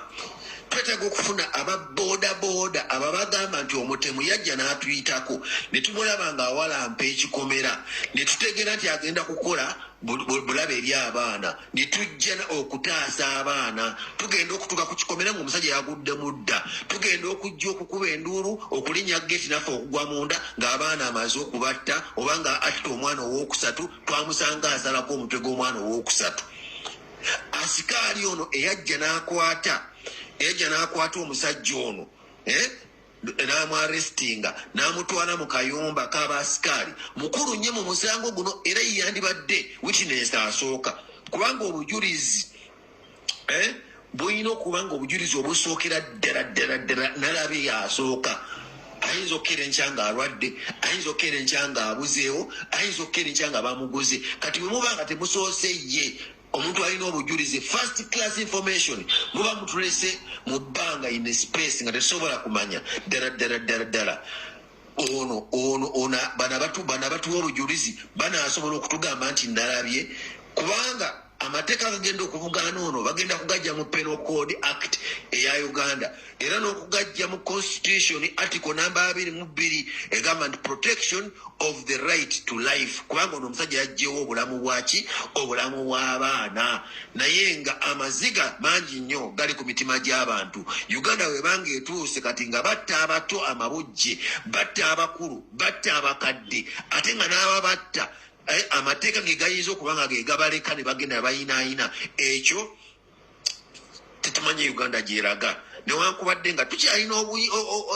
twetaaga okufuna ababooda ababagamba nti omutemu yajja n'atuyitako ne tumulaba ng'awalampa ekikomera ne tutegeera nti agenda kukola bulabe eri abaana ne tujja okutaasa abaana tugenda okutuuka ku kikomera ng'omusajja yagudde mudda tugenda okujja okukuba enduulu okulinnya geti naffe okugwa munda ng'abaana amaze okubatta oba nga atta omwana owookusatu twamusanga asalako omutwe gw'omwana owookusatu asikaali ono eyajja n'akwata omusajja ono n'amwarestinga n'amutwala mu kayumba k'abaasikaali mukulu nnyo mu musango guno era yeyandibadde witness asooka kubanga obujulizi bulina okuba nga obujulizi obusookera ddala nalabe yasooka ayinza okukeera enkya ng'alwadde ayinza okukeera enkya ng'abuzeewo ayinza okukeera enkya nga bamuguze kati bwe muba nga temusoose ye omuntu alina obujulizi first class information muba mutulese mu bbanga in space nga tetusobola kumanya ddala ono bana batuwa obujulizi banaasobola okutugamba nti nalabye kubanga amateeka agagenda okuvugaana ono bagenda kugajja mu Penal Code Act eya Uganda era n'okugajja mu Constitution article number 22 egamba nti protection of the right to life kubanga ono omusajja yajjewo obulamu bwaki obulamu bw'abaana naye nga amaziga mangi nnyo gali ku mitima gy'abantu. Uganda webanga etuuse kati nga batta abato amabujje batta abakulu batta abakadde ate nga n'aba batta amateeka ge gayinza okubanga ge gabaleka ne bagenda bayinaayina ekyo tetumanyi Uganda gyeraga newankubadde nga tukyalina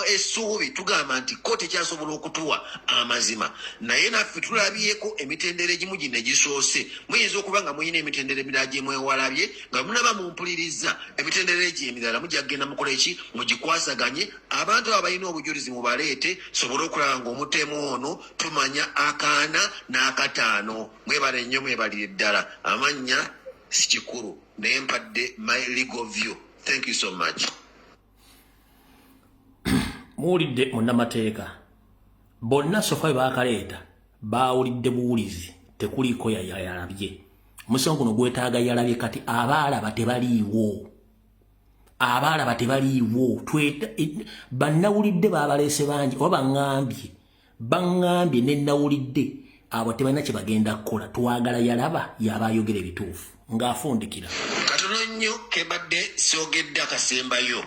essuubi tugamba nti kooti ekyasobola okutuwa amazima naye naffe tulabyeko emitendera egimu gino egisoose muyinza okuba nga muyina emitendera emirala gye mwewalabye nga munaba mumpuliriza emitendera egyo emirala mujja kugenda mukola eki mugikwasaganye abantu abo balina obujulizi mubaleete sobole okulaba ng'omutemu ono tumanya akaana n'akataano mwebale nnyo mwebalire ddala amannya si kikulu naye mpadde my legal view. Thank you so much. Muwulidde munnamateeka bonna sofa bakaleeta baawulidde buwulizi tekuliiko yalabye omusango guno gwetaaga yalabye kati abaalaba tebaliiwo bannawulidde baabaleese bangi oba baŋŋambye ne nnawulidde abo tebalina kye bagenda kukola twagala yalaba yaba ayogera ebituufu ng'afundikira katono nnyo kebadde soogedde akasembayo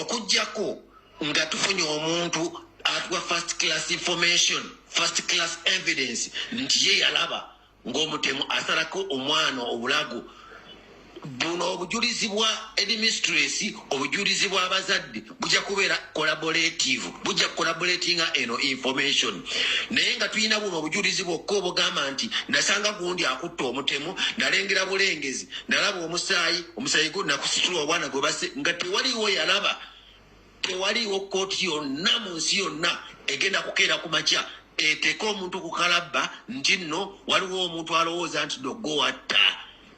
okuggyako nga tufunye omuntu atuwa first class information first class evidence nti ye yalaba ng'omutemu asalako omwana obulago buno obujulizi bwa administracy obujulizi bw'abazadde bujja kubeera collaborative bujja collaboratinga eno information naye nga tulina buno obujulizi bwokka obugamba nti nasanga gundi akutta omutemu nalengera bulengezi nalaba omusaayi gwo nakusitula obwana gwe base nga tewaliwo yalaba tewaliwo kooti yonna mu nsi yonna egenda kukeera ku makya eteeka omuntu ku kalabba nti nno waliwo omuntu alowooza nti doggo watta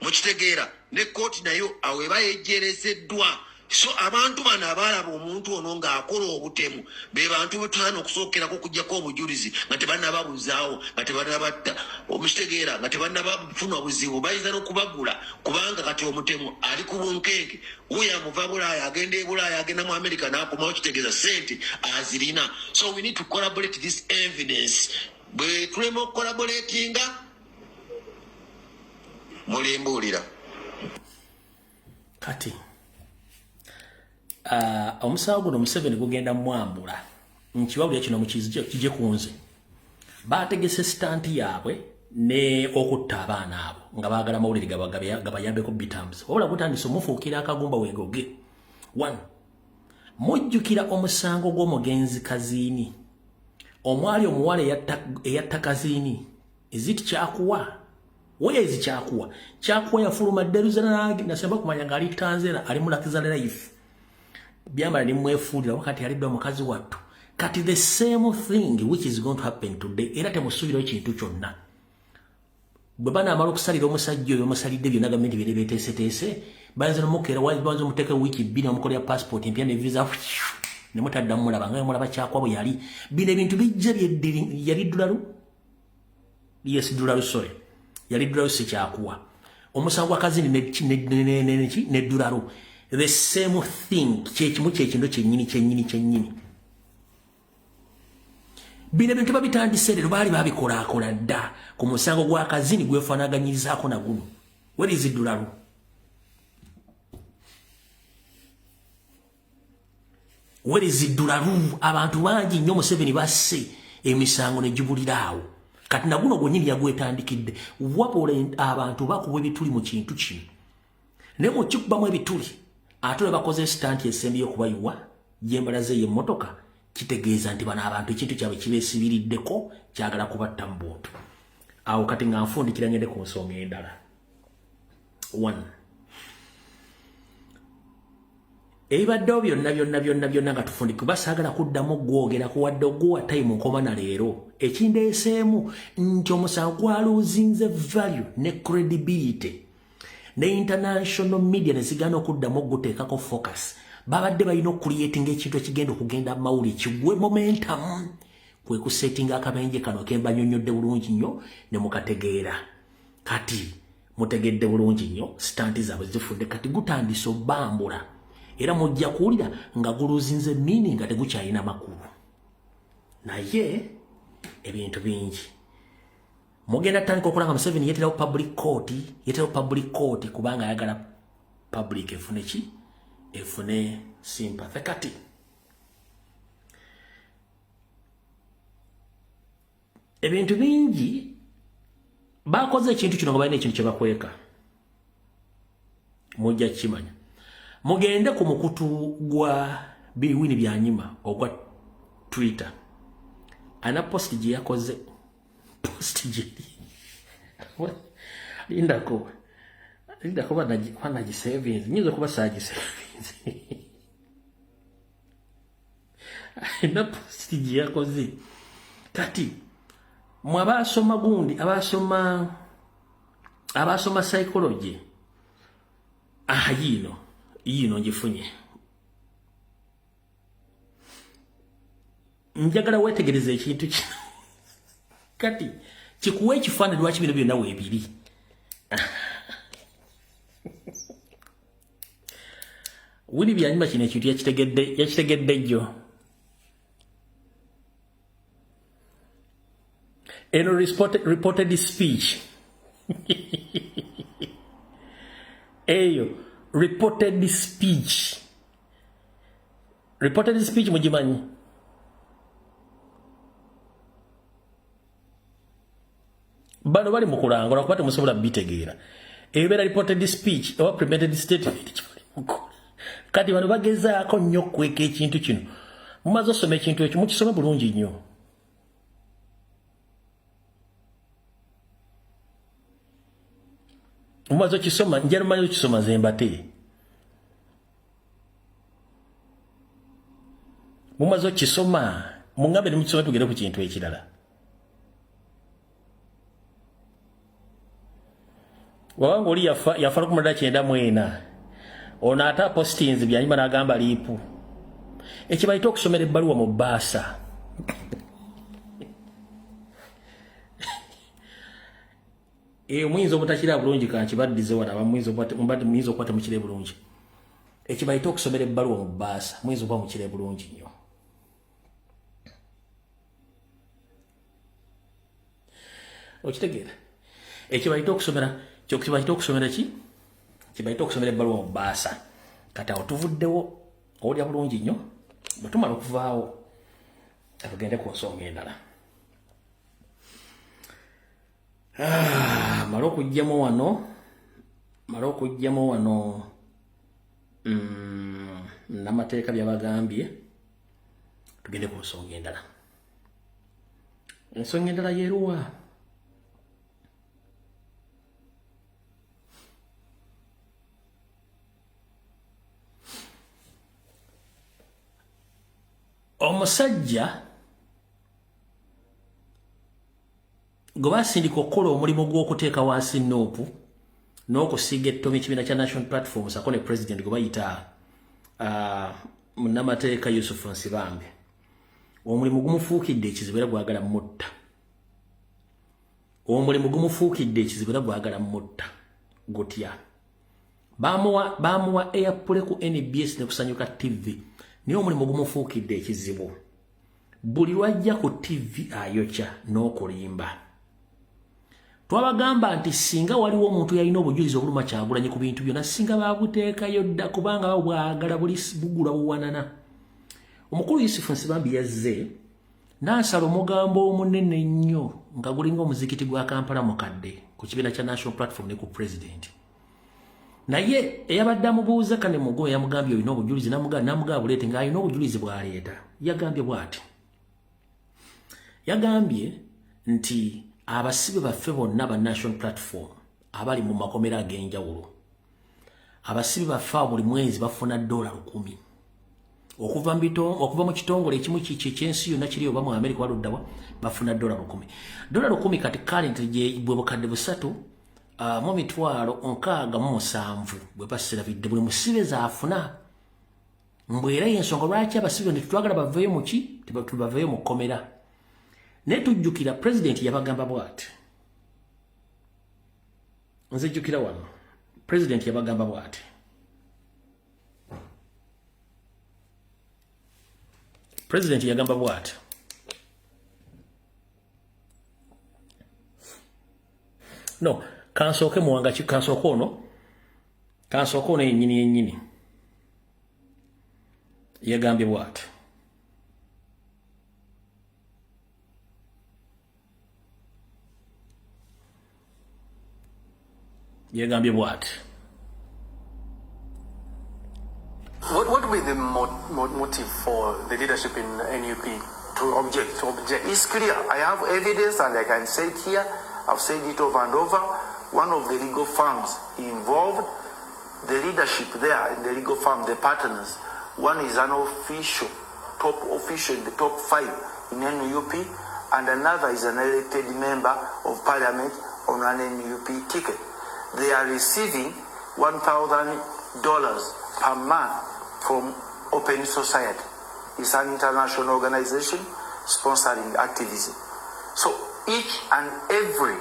mukitegeera ne kooti nayo awo eba yejjerezeddwa so abantu bano abaalaba omuntu ono ng'akola obutemu be bantu betulina okusookerako okuggyako obujulizi nga tebannababuzaawo nga tebannabatta omukitegeera nga tebannabafuna obuzibu bayinza n'okubagula kubanga kati omutemu ali ku bunkenke wuyo amuva Bulaaya agenda e Bulaaya agenda mu America n'akomawo kitegeeza sente azirina. So we need to collaborate this evidence. Bwe tulema okukolaboratinga mulimbuulira kati omusawo guno Museveni gugenda mwambula nkiwabulira kino mukije kunze bategese stanti yaabwe ne okutta abaana abo nga baagala mawulire gabayambeko bitams wabula gutandise omufuukira akagumba wegoge 1 mujjukira omusango gw'omugenzi Kaziini omwali omuwala eyatta Kaziini iziti kyakuwa wezi kyakuwa yafuluma deruzana nasemba kumanya ngali Tanzania ali mulakiza life byamala ni mwefuulira wakati alibwa mukazi wattu kati the same thing which is going to happen today era temusubira ekintu kyonna bwe bana amala okusalira omusajja oyo omusalidde byonna gavumenti bye beteeseteese banza n'omukeera banza omuteeka wiki 2 omukolera passport empya ne visa ne mutadda mulaba nga mulaba kyakwabo yali bino ebintu bijja byeddiri yali dulalu yes dulalu sorry yali dulalu si kyakuwa omusango wa Kaziini ne dulalu the same thing kyekimu kyekindo kyennyini bino bintu babitandise leero baali babikola dda ku musango gwa Kaziini gwefaanaganyizaako na guno where is dulalu abantu bangi nnyo Museveni basse emisango ne gibuliraawo kati na guno gwennyini yagwetandikidde wabula abantu bakuba ebituli mu kintu kino ne mu kikubamu ebituli ate bakoze stanti esembi y'okubayiwa yembalaze y'emmotoka kitegeeza nti bano abantu ekintu kyabwe kibeesibiriddeko kyagala kubatta mu buntu awo kati nga nfundikira ngende ku nsonga endala 1 ebibaddewo byonna nga tufundikira basaagala kuddamu gwogera kuwadde ogwowa time nkoma na leero ekindeeseemu nti omusango gwaluuzinze value ne credibility ne international media ne zigana okuddamu okuteekako focus babadde balina okucreatinga ekintu ekigenda okugenda mawulire kigwe momentum kwe kusettinga akabenje kano kembanyonyodde bulungi nnyo ne mukategeera kati mutegedde bulungi nnyo stanti zaabwe zifudde kati gutandise obbambula era mujja kuwulira nga guluzinze meaning nga tegukyalina makulu naye ebintu bingi mugenda tandika okulanga Museveni yeeterawo public court kubanga ayagala public efune ki efune sympathy kati ebintu bingi bakoze ekintu kino nga balina ekintu kye bakweka mujja kimanya mugende ku mukutu gwa Biwini Byanyima ogwa Twitter ana post gye yakoze post gye lindako banaji savings nyizo kuba saji savings ana post gye yakoze kati mwabasoma gundi abasoma psychology yino njifunye njagala wetegereza ekintu kino kati kikuwa ekifaananyi lwaki bino byonna weebiri Wini Byanyima kino ekintu yakitegedde jjo eno reported speech eyo reported speech mugimanyi bano bali mukulanga lwakuba temusobola bitegeera ebeera reported speech oba premeditated statement kati bano bagezaako nnyo okweka ekintu kino mumaze osoma ekintu ekyo mukisome bulungi nnyo mumaze okisoma njalumanyi okisoma zembate mumaze okisoma mungambe nemukisome tugere ku kintu ekirala wabanga oli yafa lukumulala 94 ono ate apostins Byanyima n'agamba liipu ekyo bayita okusomera ebbaluwa mu bbaasa muyinza obutakira bulungi kankibaddize wala muyinza okuba temukire bulungi ekyo bayita okusomera ebbaluwa mu bbaasa muyinza okuba mukire bulungi nnyo okitegeera ekyo bayita okusomera ki kibayita okusomera ebbaluwa mu bbaasa kati awo tuvuddewo owulya bulungi nnyo bwe tumala okuvaawo tugende ku nsonga endala mala okugyamu wano n'amateeka byabagambye tugende ku nsonga endala ensonga endala yeeruwa omusajja gwe basindika okukola omulimu gw'okuteeka wansi noopu n'okusiiga ettomi ekibiina kya National Platform sako ne president gwe bayita munnamateeka Yusuf Nsibambe omulimu gumufuukidde ekizibu era gwagala mutta gutya bamuwa airplay ku NBS ne kusanyuka TV niyo omulimu gumufuukidde ekizibu buli lwajja ku TV ayokya n'okulimba twabagamba nti singa waliwo omuntu yalina obujulizi obuluma Kyagulanyi ku bintu byonna singa babuteekayo dda kubanga bwagala bugula buwanana omukulu Yusuf Nsibambi yazze n'asala omugambo omunene nnyo nga gulinga omuzikiti gwa Kampala mukadde ku kibiina kya National Platform ne ku president naye eyabadde amubuuza kane mugo yamugambye olina obujulizi namugamba buleete ng'alina obujulizi bw'aleeta yagambye bw'ati yagambye nti abasibe baffe bonna ba National Platform abali mu makomera ag'enjawulo abasibe baffe buli mwezi bafuna $1,000 okuva mu kitongole ekimu ky'ensi yonna kiri oba mu America waluddawa bafuna $1,000 kati currently gye bwe bukadde busatu mu mitwalo 67 bwe basirabidde buli musibe zaafuna mbwera y'ensonga lwaki abasibe netutwagala baveeyo muki tebaveeyo mu kkomera naye tujjukira president yabagamba bw'ati nzijukira wano president yabagamba bw'ati president yagamba bw'ati no kansooke muwanga kansooke ono yennyini yagambye bw'ati yagambye bw'ati What would be the motive for the leadership in NUP to object. to object? It's clear. I have evidence and I can say it here. I've said it over and over. One of the legal firms involved, the leadership there in the legal firm, the partners, one is an official, top official in the top 5 in NUP, and another is an elected member of parliament on an NUP ticket. They are receiving $1,000 per month from Open Society. It's an international organization sponsoring activism. So each and every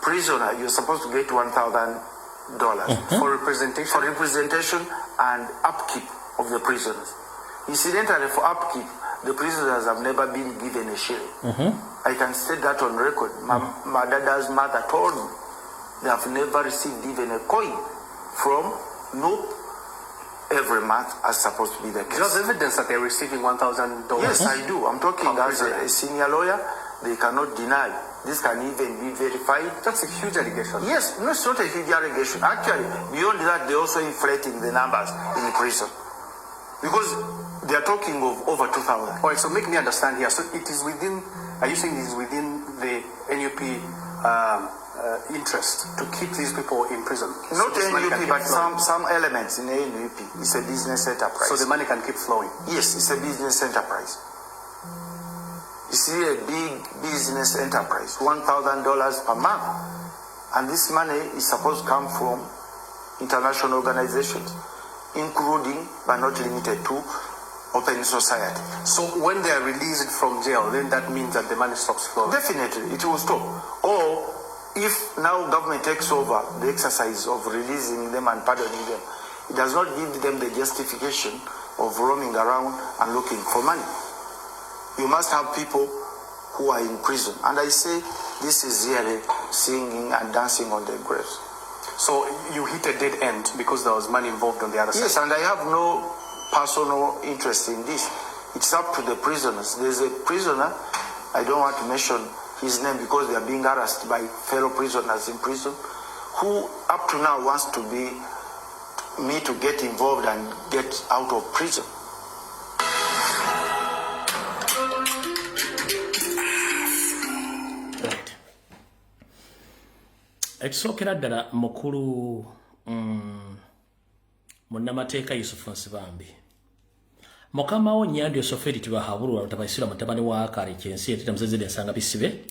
prisoner, you're supposed to get $1,000 For representation? for representation and upkeep of the prisoners. Incidentally, for upkeep, the prisoners have never been given a shilling. I can state that on record. My dad's mother told me they have never received even a coin from NUP every month, as supposed to be the case. Do you have evidence that they're receiving $1,000? Yes, I do. I'm talking From as a prisoners. senior lawyer. They cannot deny. This can even be verified. That's a huge allegation. Yes, no, it's not a huge allegation. Actually, beyond that, they're also inflating the numbers in prison. Because they are talking of over 2,000. All right, so make me understand here. So it is within, are you saying it is within the NUP interest to keep these people in prison? Not So this money can NUP, keep but flowing. some elements in NUP. It's a business enterprise. So the money can keep flowing. Yes, it's a business enterprise. It's really a big business enterprise, $1,000 per month. And this money is supposed to come from international organizations, including, but not limited to, Open Society. So when they are released from jail, then that means that the money stops flowing. Definitely, it will stop. Or if now government takes over the exercise of releasing them and pardoning them, it does not give them the justification of roaming around and looking for money. You must have people who are in prison. And I say this is really singing and dancing on their graves. So you hit a dead end because there was money involved on the other Yes, side. and I have no personal interest in this. It's up to the prisoners. There's a prisoner, I don't want to mention his name because they are being harassed by fellow prisoners in prison, who up to now wants to be me to get involved and get out of prison. Right. Ekisookera ddala mukulu munnamateeka Yusufu Nsibambi. Mukama wo Nnyandi Soferi tibahabulwa tabaisira mutabani wa Akari kyensi etita muzezede ensanga bisibe.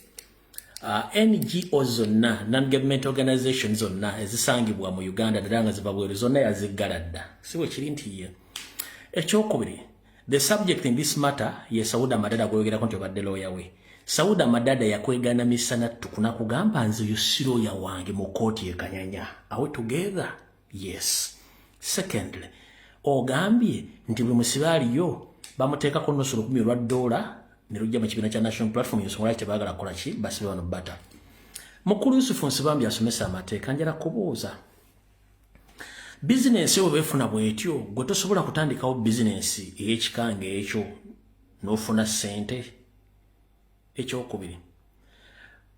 NGO zonna, non-government organizations zonna ezisangibwa mu Uganda ddala nga ziva bweru zonna yaziggaladda. Siwe kiri nti ye. Ekyokubiri, the subject in this matter ye Sauda Madada gweyogerako nti obadde lawyer we. Sauda Madada yakwegana misana tukuna kugamba nze yusiro ya wange mu kooti ekanyanya. Are we together? Yes. Secondly, ogambye nti bwe musibali yo bamuteekako nusu $10,000 ne lujja mu kibiina kya National Platform yensonga laki tebaagala kukola ki basibe wano bata. Mukulu Yusufu Nsibambi asomesa amateeka njala kubuuza. Bizinensi yo befuna bwetyo gwe tosobola kutandikawo bizinensi ey'ekikange ekyo n'ofuna ssente. Ekyokubiri,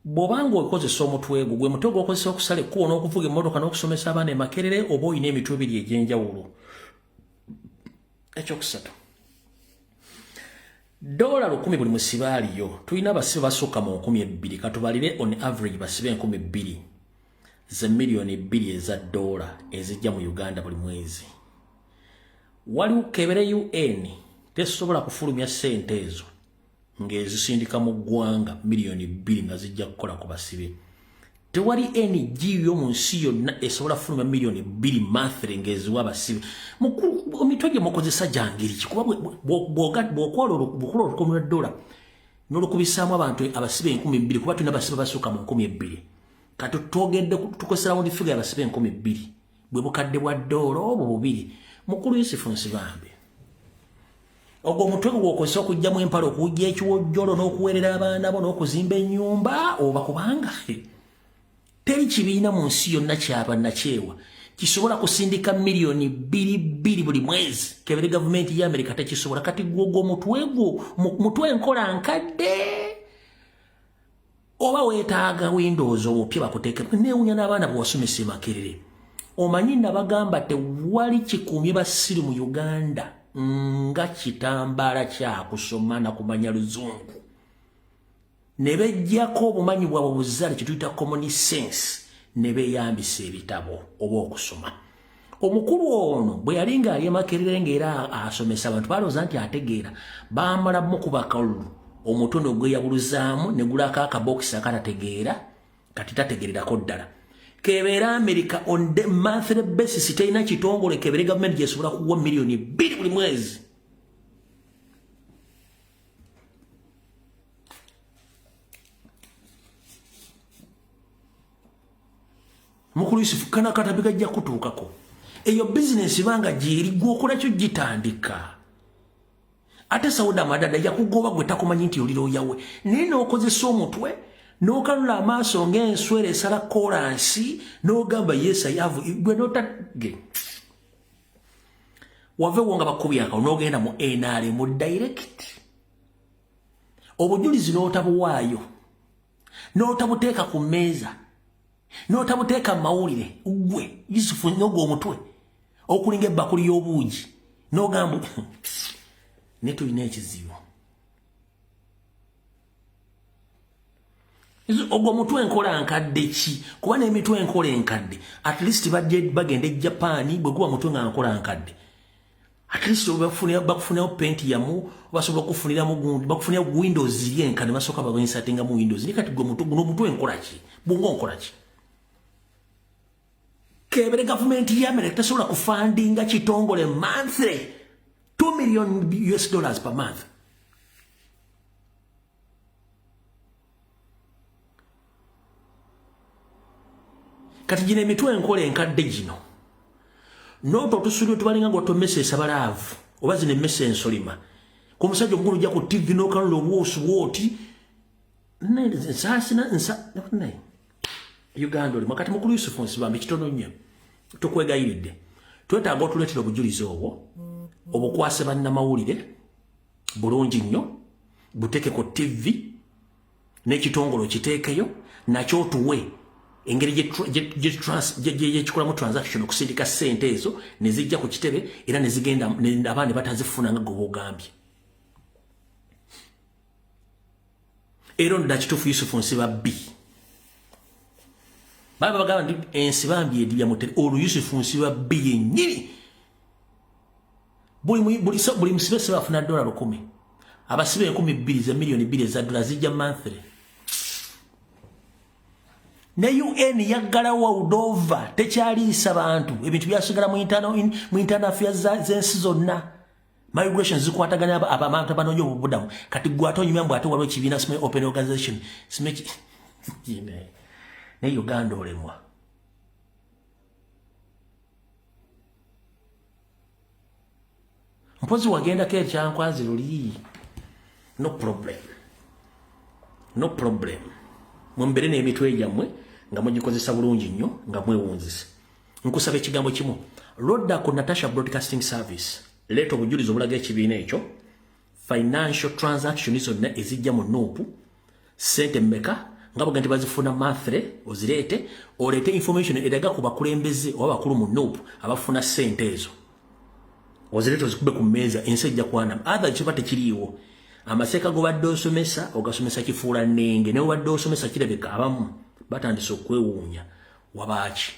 bw'obanga okozesa omutwe gwe mutwe gw'okozesa okusala ekkubo n'okuvuga emmotoka n'okusomesa abaana Makerere oba olina emitwe ebiri egy'enjawulo. Ekyokusatu, $1,000 buli musibaali yo tulina abasibe basukka mu 2,000 katubalire on average basibe 2,000 ze miliyoni 2 eza $, ezijja mu Uganda buli mwezi. Waliwo kebere UN tesobola kufulumya ssente ezo ng'ezisindika mu ggwanga miliyoni 2 nga zijja kukola ku basibe. Tewali NGO yo mu nsi yonna esobola kufulumya miliyoni 2 monthly ng'eziwa abasibe. Omitwe gye mukozesa gyangeri ki kuba bw'okola olukomo lwa $, n'olukubisaamu abantu abasibe 2,000 kuba tulina abasibe basukka mu 2,000. kati twogedde tukosera mu figure abasibe 200 bwe bukadde bwa dola obwo bubiri mukulu Yusufu Nsibambi ogwo mutwe gwokozesa okujjamu empala okujja ekiwojjolo n'okuwerera abaana bo n'okuzimba ennyumba oba kubanga teri kibiina mu nsi yonna kyaba nakyewa kisobola kusindika milioni 2 buli mwezi kebere gavumenti ya Amerika tekisobola kati gwo mutwe enkola nkadde oba weetaaga Windows opya bakuteeke neewunya n'abaana bw'osomesa Makerere omanyi nabagamba tewali kikuumye basiru mu Uganda nga kitambala kya kusoma na kumanya luzungu ne bejjako obumanyi bwabwe buzale kituyita common sense ne beeyambisa ebitabo oba okusoma omukulu ono bwe yalinga ali Makerere ng'era asomesa abantu balooza nti ategeera baamala mukuba kalulu omutono gwe yabuluzaamu ne gulako akabokisi akatategeera kati tategeererako ddala kebeera America on the monthly basis teyina kitongole kebere government gyesobola kuwa milioni 2 buli mwezi mukulu Yusufu kana katabiga jja kutuukako eyo business banga gyeri gwokola kyo gitandika ate Sauda Madada yakugoba gwe takumanyi nti oliro yawe naye n'okozesa omutwe n'okanula amaaso ng'enswera esala kolansi n'ogamba yes I have gwe notage wavewo nga bakubyako n'ogenda mu NRM mu direct obujulizi n'otabuwaayo n'otabuteeka ku mmeeza n'otabuteeka mu mawulire gwe Yusufu n'ogwo omutwe okulinga ebbakuli y'obuugi n'ogamba ne tulina ekizibu ogwo mutwe enkola nkadde ki kuba n'emitwe enkola enkadde at least bagenda e Japan bwe guba mutwe nga nkola nkadde at least bakufuniramu Pentium basobola okufuniramu gundi bakufunira Windows yenkadde basooka bainsatinga mu Windows ni kati gwe mutwe enkola ki bungo nkola ki kebere government ya America tasobola kufundinga kitongole monthly $2 million per month. Kati jine emitwe enkola enkadde gino noto tusulio tubalinga ngo tomese sabalaavu oba zine mese ensolima ku musajja omukulu ujja ku TV n'okanula obwosu bwoti Uganda oli makati mukulu Yusufu Nsibambi kitono nnyo tukwegayiridde twetaaga otuleetera obujulizi obwo obukwase bannamawulire bulungi nnyo buteeke ku TV n'ekitongolo kiteekeyo nakyo tuwe engeri gyekikolamu transaction okusindika ssente ezo ne zijja ku kitebe era ne zigenda abaana batazifuna nga gwe bogambye era onda kituufu Yusufu Nsibambi baba bagamba nti Ensibambi edibya mutere olwo Yusufu Nsibambi yennyini buli musibe se bafuna $100 abasibe 200 za milioni 2 za dola zijja monthly ne UN yaggala Waldova tekyaliisa bantu ebintu byasigala mu internal affairs z'ensi zonna migration zikwataganya abantu abanoonya obubudamu kati gwe ate onyumya mbu ate waliwo ekibiina Small Open Organization ne Uganda olemwa mpozi wagendako ekyankwazi luli no problem mumbere n'emitwe gyammwe nga mugikozesa bulungi nnyo nga mwewunzise nkusaba ekigambo kimu lodda ku Natasha Broadcasting Service leeta obujulizi obulaga ekibiina ekyo financial transaction zonna ezijja mu nuupu sente mmeka nga bwe nti bazifuna monthly ozireete oleete information eraga ku bakulembeze oba bakulu mu nuupu abafuna sente ezo ozireete ozikube ku mmeeza ensi ejja kwanama atha kiba tekiriiwo amaseeka gobadde osomesa ogasomesa kifuula nnenge naye obadde osomesa kirabika abamu batandise okwewuunya wabaaki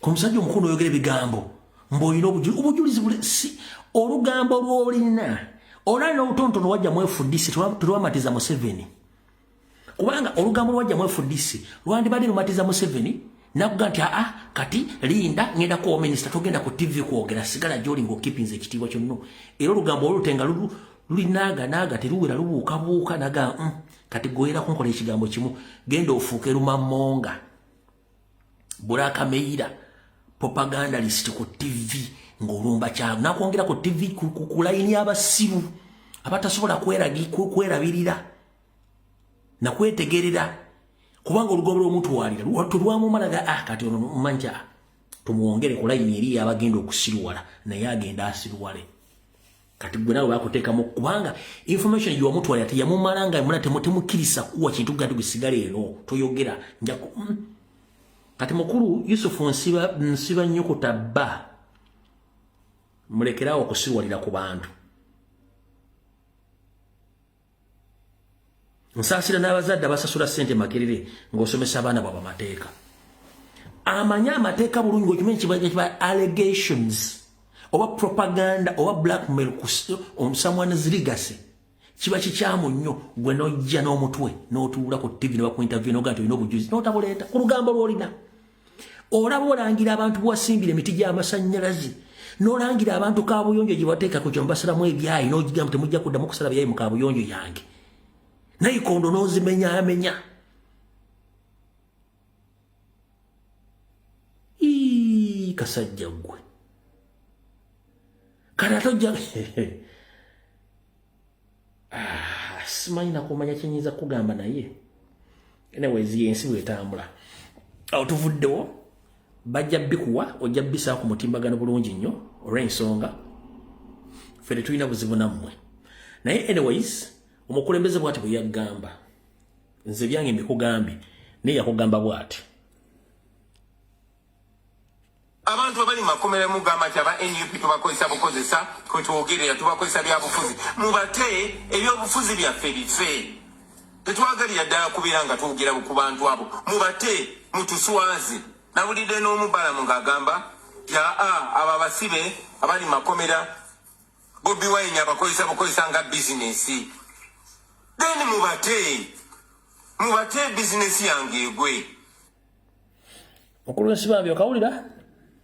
ku musajja omukulu oyogera ebigambo mb'olina obujulizi bulesi olugambo lw'olina olali n'obutonotono wajja mu FDC tulwamatiza Museveni kubanga olugambo lwajja mu FDC lwandibadde lumatiza Museveni nakuga nti kati linda ngenda ko minister togenda ku TV kwogera sigala joli ngo kipinze ekitiibwa kyonno era olugambo olutenga lulinaaga teruwera lubuuka naga kati goyera kunkola ekigambo kimu genda ofuuke Rumamonga Buraka Meira propaganda list ku TV ngolumba kya nakwongera ku TV ku line abasiru abatasobola kwerabirira na kwetegerera kubanga olugobero omuntu walira lwamu malaga kati ono manja tumuongere ku line eri abagenda okusirwala naye agenda asirwale kati gwe nawe bakuteeka mu kubanga information yo omuntu walira yamumalanga muna temukirisa kuwa kintu gandi bisigale eno toyogera njako kati mukuru Yusufu nsiba nnyo kutabba mulekerawo okusirwalira ku bantu nsasira n'abazadde basasula sente makerere ng'osomesa abaana bwaba mateeka amanya amateeka bulungi okimanyi kiba allegations oba propaganda oba blackmail on someone's legacy kiba kikyamu nnyo gwe nojja n'omutwe n'otuula ku TV ne bakuinterview n'ogaa nti olina obujulizi n'otabuleeta ku lugambo lw'olina olaba olangira abantu bwasimbira emiti gy'amasannyalaze n'olangira abantu kaabuyonjo gye bateeka ku kyo mbasalamu ebyayi n'ogigamba temujja kuddamu kusala byayi mu kaabuyonjo yange nayikondo n'ozimenyaamenya kasajja gwe kati atojja simanyi nakumanya kyenyinza kugamba naye anyways yensi bwetambula awo tuvuddewo bajja bikuwa ojja bisaa ku mutimbagano bulungi nnyo olw'ensonga ffe tulina buzibu nammwe naye anyways omukulembeze bwati bwe yagamba nze byange mbikugambye naye yakugamba bwati abantu abali makomera mugamba nti aba NUP tubakozesa bukozesa kwetwogerera tubakozesa byabufuzi mubate ebyobufuzi byaffe bife tetwagalira ddala kubeera nga twogera ku bantu abo mubate mutuswazi nawulidde n'omubalamu ng'agamba abo abasibe abali makomera Bobi Wine abakozesa bukozesa nga bizinesi then mubate bizinesi yange egwe okulu nsibambye okawulira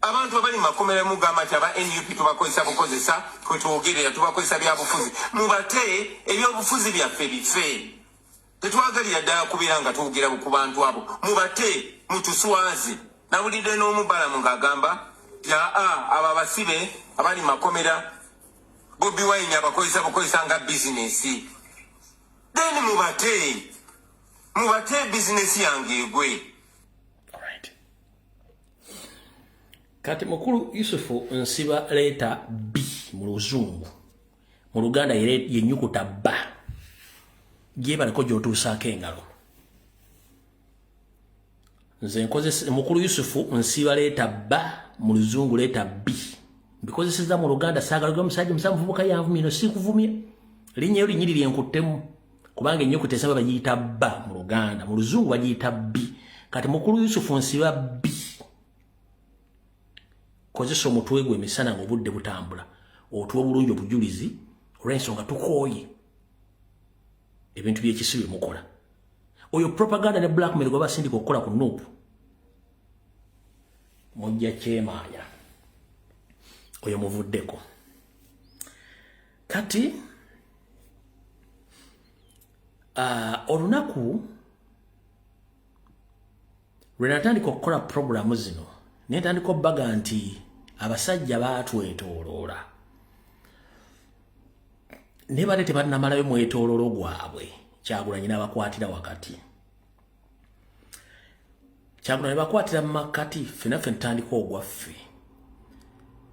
abantu abali makomera mugamba nti aba NUP tubakozesa bukozesa kwetwogerera tubakozesa byabufuzi mubate ebyobufuzi byaffe bife tetwagalira ddala kubeera nga twogera ku bantu abo mubate mutuswazi nawulidde n'omubalamu ng'agamba abo abasibe abali makomera Bobi Wine abakozesa bukozesa nga bizinesi then mubate bizinesi yange egwe. Kati mukuru Yusufu nsiba leta B mu luzungu mu Luganda yenyukuta ba gyebaliko gy'otuusaako engalo nze nkozesa mukuru Yusufu nsiba leta ba mu luzungu leta B bikozeseza mu Luganda saagala gwe musajja musamuvubuka yanvumye no sikuvumye linnya linyiri lyenkuttemu kubanga ennyukuta esaba bagiyita ba mu Luganda mu luzungu bagiyita B kati mukuru Yusufu nsiba B kozesa omutwe gwe emisana ng'obudde butambula otuwa bulungi obujulizi olw'ensonga tukooye ebintu by'ekisibe mukola oyo propaganda ne blackmail gwe basindika okukola ku nuupu mujja kyemaanya oyo muvuddeko kati olunaku lwe natandika okukola programu zino naye ntandika obbaga nti abasajja baatwetooloola ne bate tebannamalayo mwetooloolo gwabwe Kyagulanyi n'abakwatira wakati Kyagulanyi bakwatira mu makati ffenaffe ntandika ogwaffe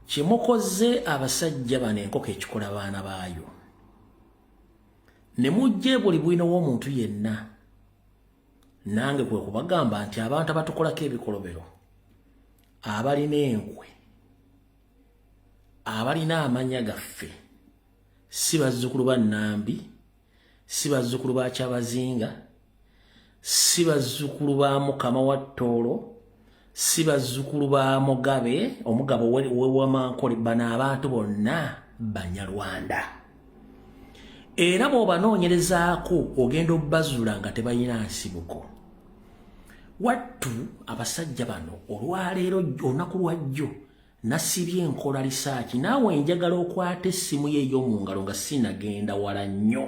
kyemukoze abasajja bano enkoko ekikola baana baayo ne mujje buli bwino w'omuntu yenna nange kwe kubagamba nti abantu abatukolako ebikolobero abalina enkwe abalina amanya gaffe si bazzukulu ba Nambi si bazzukulu ba Kyabazinga si bazzukulu ba Mukama wa Toolo si bazzukulu ba Mugabe omugabo w'Amankole bano abantu bonna Banyarwanda era bw'obanoonyerezaako ogenda obbazuula nga tebalina nsibuko wattu abasajja bano olwaleero olunaku lwajjo nasibye enkola lisaaki naawe njagala okwata essimu ye ey'omu ngalo nga sinagenda wala nnyo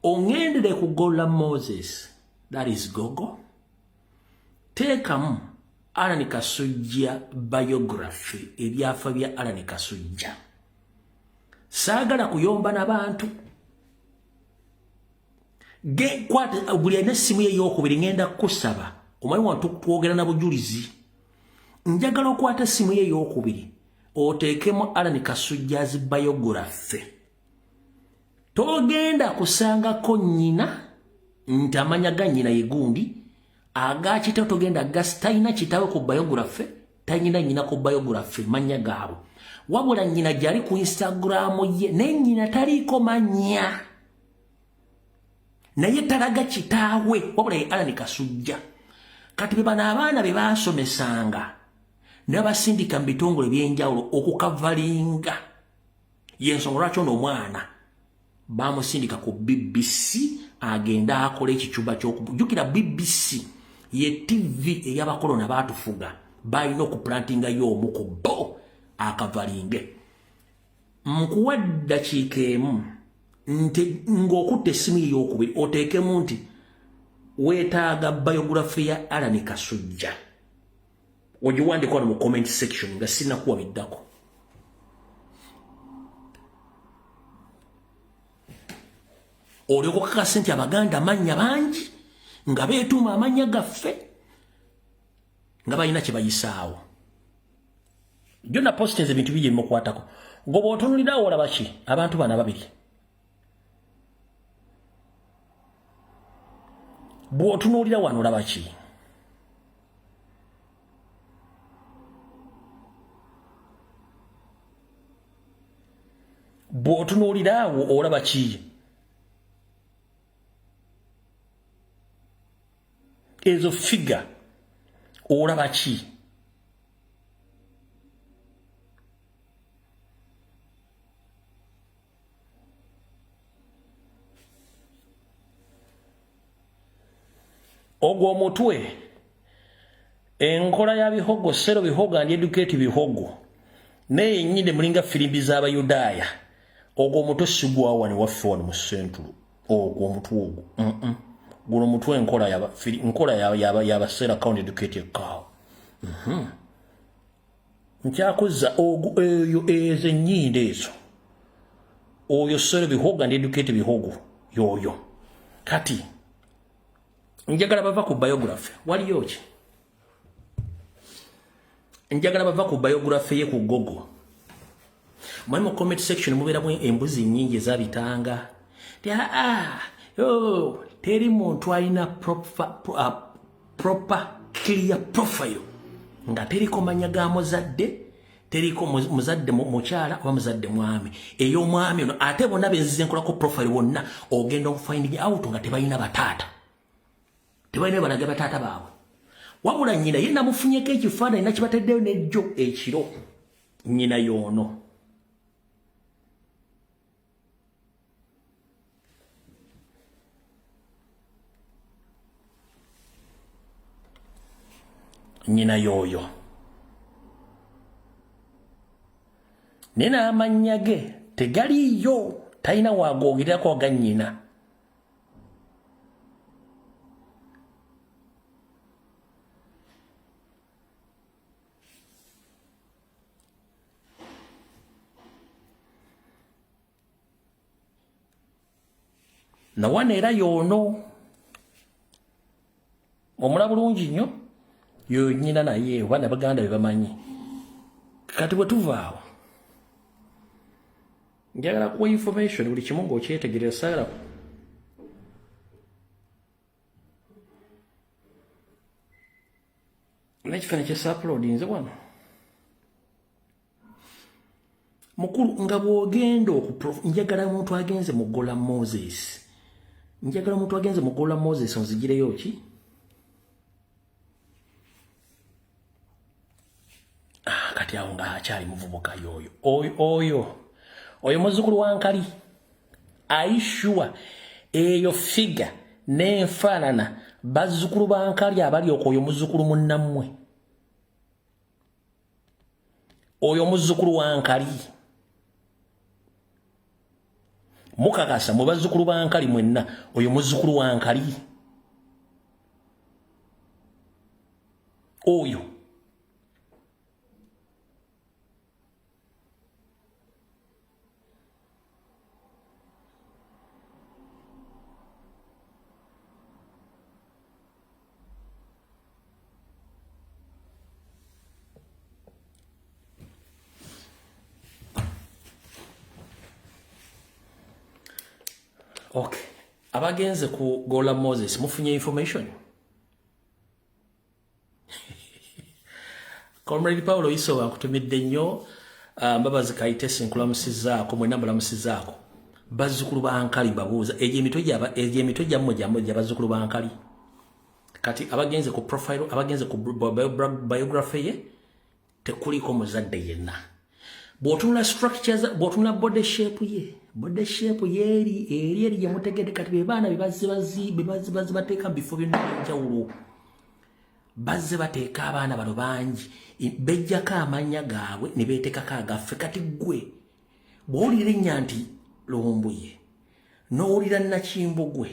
ongendere ku Gola Moses that is Gogo teekamu Allan Kasujja biography ebyafa bya Allan Kasujja saagala kuyomba n'abantu kwata buli alina essimu ye ey'okubiri ngenda kusaba omanyi wantu twogera na bujulizi njagala okwata essimu ye ey'okubiri oteekemu Allan Kasujja's biography togenda kusangako nnyina nti amanya ga nnyina ye gundi aga kitaawe togenda gasi talina kitaawe ku biography talina nnyina ku biography manya gaabwe wabula nnyina gyali ku Instagram ye naye nnyina taliiko manya naye talaga kitaawe wabula ye Allan Kasujja kati be bano abaana be baasomesanga ne basindika mu bitongole ebyenjawulo okukavalinga y'ensonga lwaki ono omwana bamusindika ku BBC agenda akola ekicuba ky'okujjukira BBC ye TV ey'abakolona baatufuga balina okuplantinga y'omu ku bo akavalinge nkuwa ddakiika emu nti ng'okutta essimu ye ey'okubiri oteekemu nti weetaaga biography ya Allan Kasujja ogiwandika wano mu comment section nga sinakuwa biddako olyoka okakasa nti abaganda amannya bangi nga beetuuma amannya gaffe nga balina kye bayisaawo jonna postinze ebintu bigi ebimukwatako ngoba otunulirawo olaba ki abantu bana babiri bw'otunuulira wano olaba ki bw'otunuuliraawo olaba ki ezo figure olaba ki ogwo omutwe enkola ya bihogo sero bihogo and educate bihogo naye nnyinde mulinga firimbi z'abayudaaya ogwo omutwe sigwawa ne waffe wano mu sentulu ogwo omutwe ogwo guno mutwe enkola y'abaseera county educate kawo nkyakuza eyo ezo ennyinde ezo oyo sero bihogo and educate bihogo yoyo kati njagala bava ku biography waliyo ki njagala bava ku biography ye ku Gogo mwali mu comment section mubeeramu embuzi nnyingi ezabitanga teri muntu alina proper clear profile nga teriko manya ga muzadde teriko muzadde mukyala oba muzadde mwami ey'omwami ono ate bonna benzize nkolako profile bonna ogenda okufinding out nga tebalina bataata tebalina balaga bataata baabwe wabula nnyina ye namufunyeko ekifaananyi nakibateddeyo n'ejjo ekiro nnyina y'ono nnyina y'oyo naye n'amannya ge tegaliiyo talina waagogerako ga nnyina nawana era y'ono omula bulungi nnyo yo nnyina naye oba nabaganda be bamanyi kati bwe tuvaawo njagala kuwa information buli kimu ng'okyetegereza saagala n'ekifaananyi kyesapulodinze wano mukulu nga bw'ogenda njagala omuntu agenze mu Gola Moses njagala omuntu agenze mu Gola Moses onzigireyo ki kati awo nga akyali muvubuka oyo muzzukulu wa Nkali ayishua eyo figa n'enfaanana bazzukulu bankali abali oyo muzzukulu munnammwe oyo muzzukulu wankali mukakasa mu bazzukulu bankali mwenna oyo muzzukulu wankali oyo okay abagenze ku Gola Moses mufunye information Comrade Paulo Iso akutumidde nnyo mbabazi kaite sinkulamusizaako mwe nambalamusizaako bazzukulu bankali babuuza emitwe gyammwe bazzukulu bankali kati abagenze ku profile abagenze ku biography ye tekuliko muzadde yenna bw'otunula structures bw'otunula body shape ye eri gye mutegedde kati be baana bebazi bateeka bifo byonna ebyenjawulo bazze bateeka abaana bano bangi bejjako amannya gaabwe ne beetekako agaffe kati ggwe bw'owulira ennya nti Lumbuye n'owulira Nakimbugwe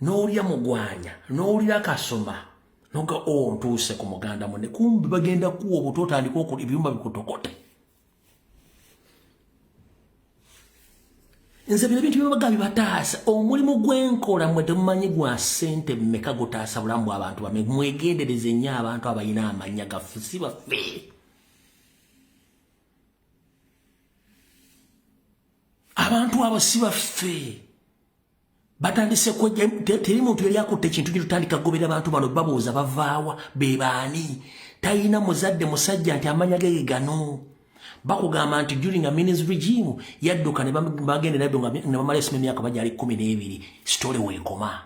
n'owulira Mugwanya n'owulira Kasoma noga ntuuse ku muganda munne kumbi bagenda kuwa obutotandika okola ebyumba bikutokote nze bino bintu byebaga bibataasa omulimu gw'enkola mwe temumanyi gwa ssente mmeka gutaasa bulamu bw'abantu bame mwegendereze nnyo abantu abalina amannya gaffe si baffe abantu abo si baffe batandise kwejja teri muntu yali akutte ekintu kitutandika gobera abantu bano babuuza bavaawa be baani talina muzadde musajja nti amanya ge gano bakugamba nti during a Minnie's regime yadduka ne bagende nabyo nga ne bamala esime myaka bajali 12 story weekoma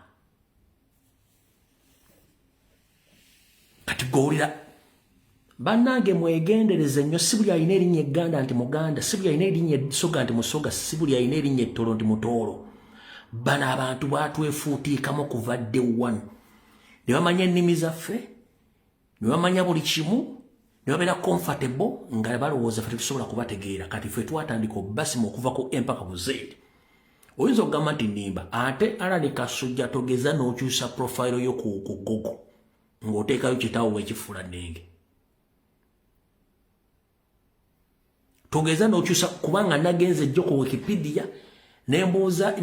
kati gowulira bannange mwegendereze nnyo si buli alina erinnya egganda nti muganda si buli alina erinnya essoga nti musoga si buli alina erinnya ettolo nti mutoolo bano abantu batwefuutiikamu kuva dde 1 ne bamanya ennimi zaffe ne bamanya buli kimu ne babeera comfortable nga balowooza ffe tetusobola kubategeera kati ffe twatandika obubasimu okuva ku empaka buzeeri oyinza okugamba nti nnimba ate Alani Kasujja togeza n'okyusa profile yo ku Google ng'oteekayo kitaawo wekifuula nnenge togeza n'okyusa kubanga nagenze jjo ku Wikipedia nembuuza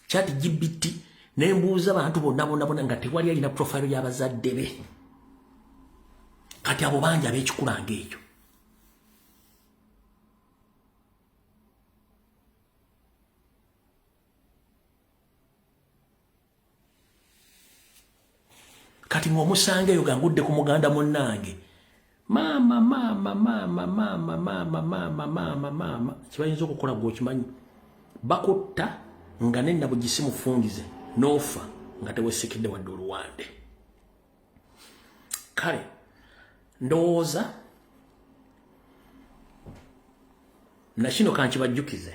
chat GBT nembuuza abantu bonna nga tewali alina profile y'abazadde be kati abo bangi ab'ekikulanga ekyo kati ng'omusanga eyo gangudde ku muganda munnange mama kibayinza okukola gw'okimanyi bakutta nga nenna bugisi mufungize n'ofa nga tewesikidde wadde oluwande kale ndowooza nakino kankibajjukize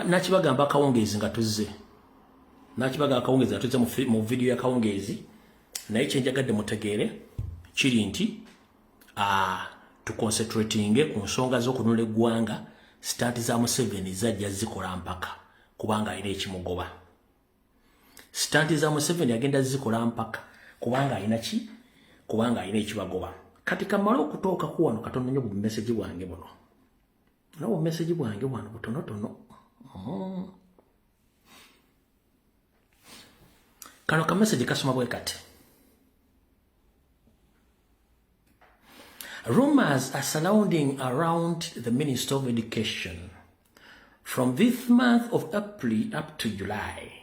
nakibagamba akawungeezi nga tuzze nakibagamba akawungeezi nga tuzze mu vidiyo y'akawungeezi naye kyenjagadde mutegeere kiri nti tuconcentratinge ku nsonga z'okununula eggwanga sitaati za Museveni zajja zikola mpaka kubanga alina ekimugoba sitaati za Museveni agenda zikola mpaka kubanga alina ki kubanga alina ekibagoba kati kamala okutooka ku wano katono nnyo bu message bwange buno no message bwange bwano butonotono kano ka message kasoma bwe kati rumors are surrounding around the Minister of Education from this month of April up to July.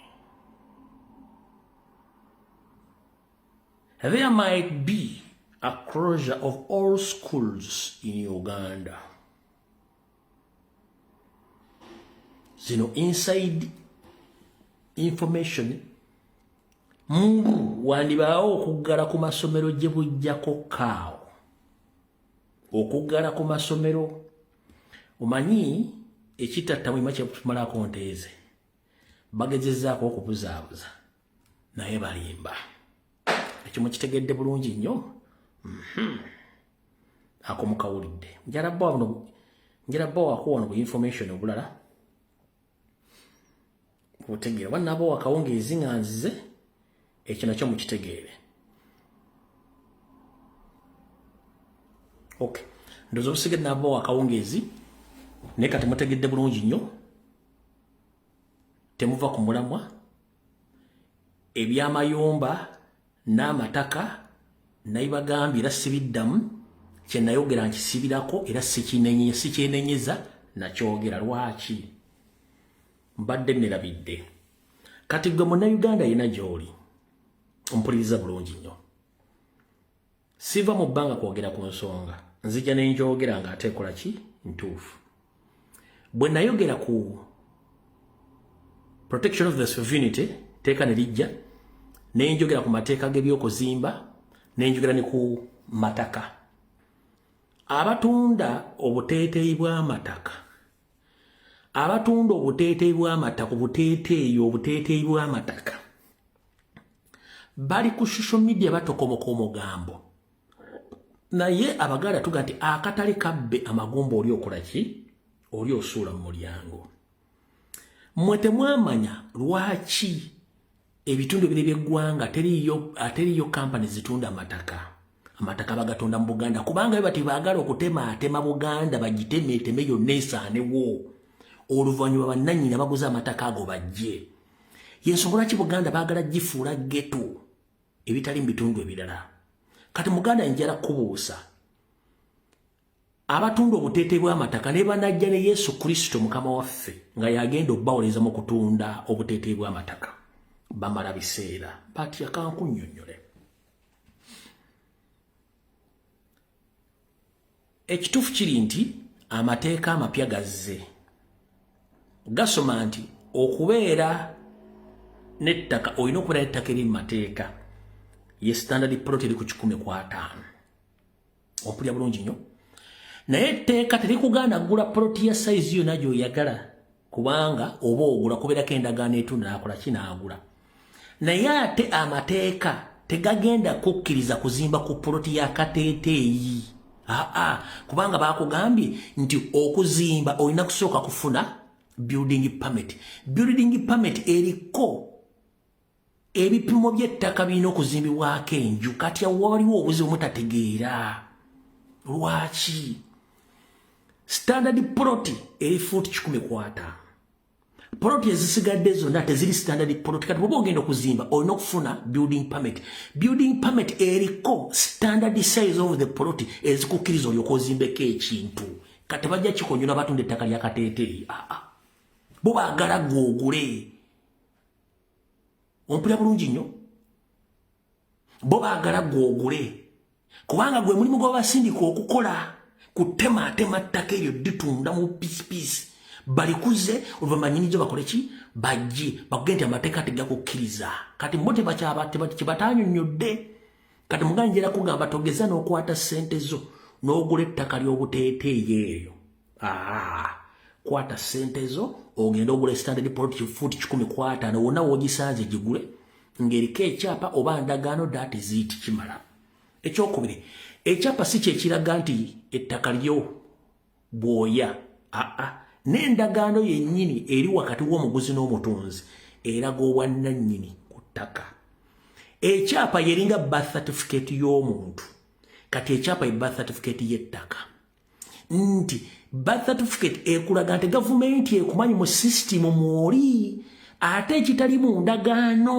There might be a closure of all schools in Uganda. Zino inside information mungu wandibaawo okuggala ku masomero gye bujjako kaawo okuggala ku masomero omanyi ekitatta mwima kyetumalako nteeze bagezezzaako okubuzaabuza naye balimba ekyo mukitegedde bulungi nnyo ako mukawulidde njarabba wakuwano ku information obulala butegeera wannaba wakawungeezi nga nzize ekyo nakyo mukitegeere okay ndoza obusigedde naba wakawungeezi naye kati mutegedde bulungi nnyo temuva ku mulamwa ebyamayumba n'amataka nayibagambye era sibiddamu kyenayogera nkisibirako era sikyenenyeza nakyogera lwaki mbadde nerabidde kati gwe munnayuganda yena gy'oli ompuliriza bulungi nnyo siva mu bbanga kwogera ku nsonga nzija nenjogera ng'ate ekola ki ntuufu bwe nayogera ku protection of the sovereignty teeka ne lijja nenjogera ku mateeka g'ebyokuzimba nenjogera ne ku mataka abatunda obuteeteeyi bw'amataka obuteeteeyi bw'amataka bali ku social media batokomoka omugambo naye abaganda tuga nti akatale kabbe amagumba oli okola ki oli osuula mu mulyango mmwe temwamanya lwaki ebitundu ebiri by'eggwanga teriyo kampani zitunda amataka bagatunda mu Buganda kubanga be bati baagala okutematema Buganda bagitemeteme yonna esaanewo oluvannyuma bannannyina baguza amataka ago bajje yensonga ki Buganda baagala gifuula ghetto ebitali mu bitundu ebirala kati Muganda njala kubuusa abatunda obuteeteeyi bw'amataka ne banajja ne Yesu Kristo mukama waffe nga yagenda obbawoleza mu kutunda obuteeteeyi bw'amataka bamala biseera batya kankunnyonnyole ekituufu kiri nti amateeka amapya gazze gasoma nti okubeera n'ettaka olina okubeera n'ettaka eri mu mateeka ye standard plot eri ku 105 ompulya bulungi nnyo naye etteeka terikuganda gula ploti ya size yonna gy'oyagala kubanga oba ogula kubeerako endagaano etunda nakola kinaagula naye ate amateeka tegagenda kukkiriza kuzimba ku ploti ya kateeteeyi kubanga bakugambye nti okuzimba olina kusooka kufuna building permit eriko ebipimo by'ettaka birina okuzimbibwako enju kati awo waliwo obuzibu mutategeera lwaki standard plot eri foot 105 plot ezisigadde zonna teziri standard plot kati bwoba ogenda okuzimba olina okufuna building permit eriko standard size of the plot ezikukkiriza olyoka ozimbeko ekintu kati bajja kikonyola batunda ettaka lya kateeteeyi bo baagala gwogule ompulira bulungi nnyo bo baagala gwogule kubanga gwe mulimu gw'abasindika okukola kutematema ttaka eryo ditunda mu piisipiisi balikuze oluvannyuma nnyinizo bakole ki bajje bakugende nti amateeka tegakukkiriza kati mbo kyebatanyonnyodde kati muganda njera kugamba togeza n'okwata ssente zo n'ogula ettaka ly'obuteeteeyi eryo kwata ssente zo ogenda ogula standard plot foot 105 wonna woogisanze gigule ng'eriko ekyapa oba ndagaano dati ziiti kimala ekyokubiri ekyapa si kyekiraga nti ettaka lyo bwoya n'endagaano yennyini eri wakati w'omuguzi n'omutunzi eraga obwannannyini ku ttaka ekyapa yeringa birth certificate y'omuntu kati ekyapa ye birth certificate y'ettaka nti birth certificate ekulaga nti gavumenti ekumanyi mu system mwoli ate ekitali mu ndagaano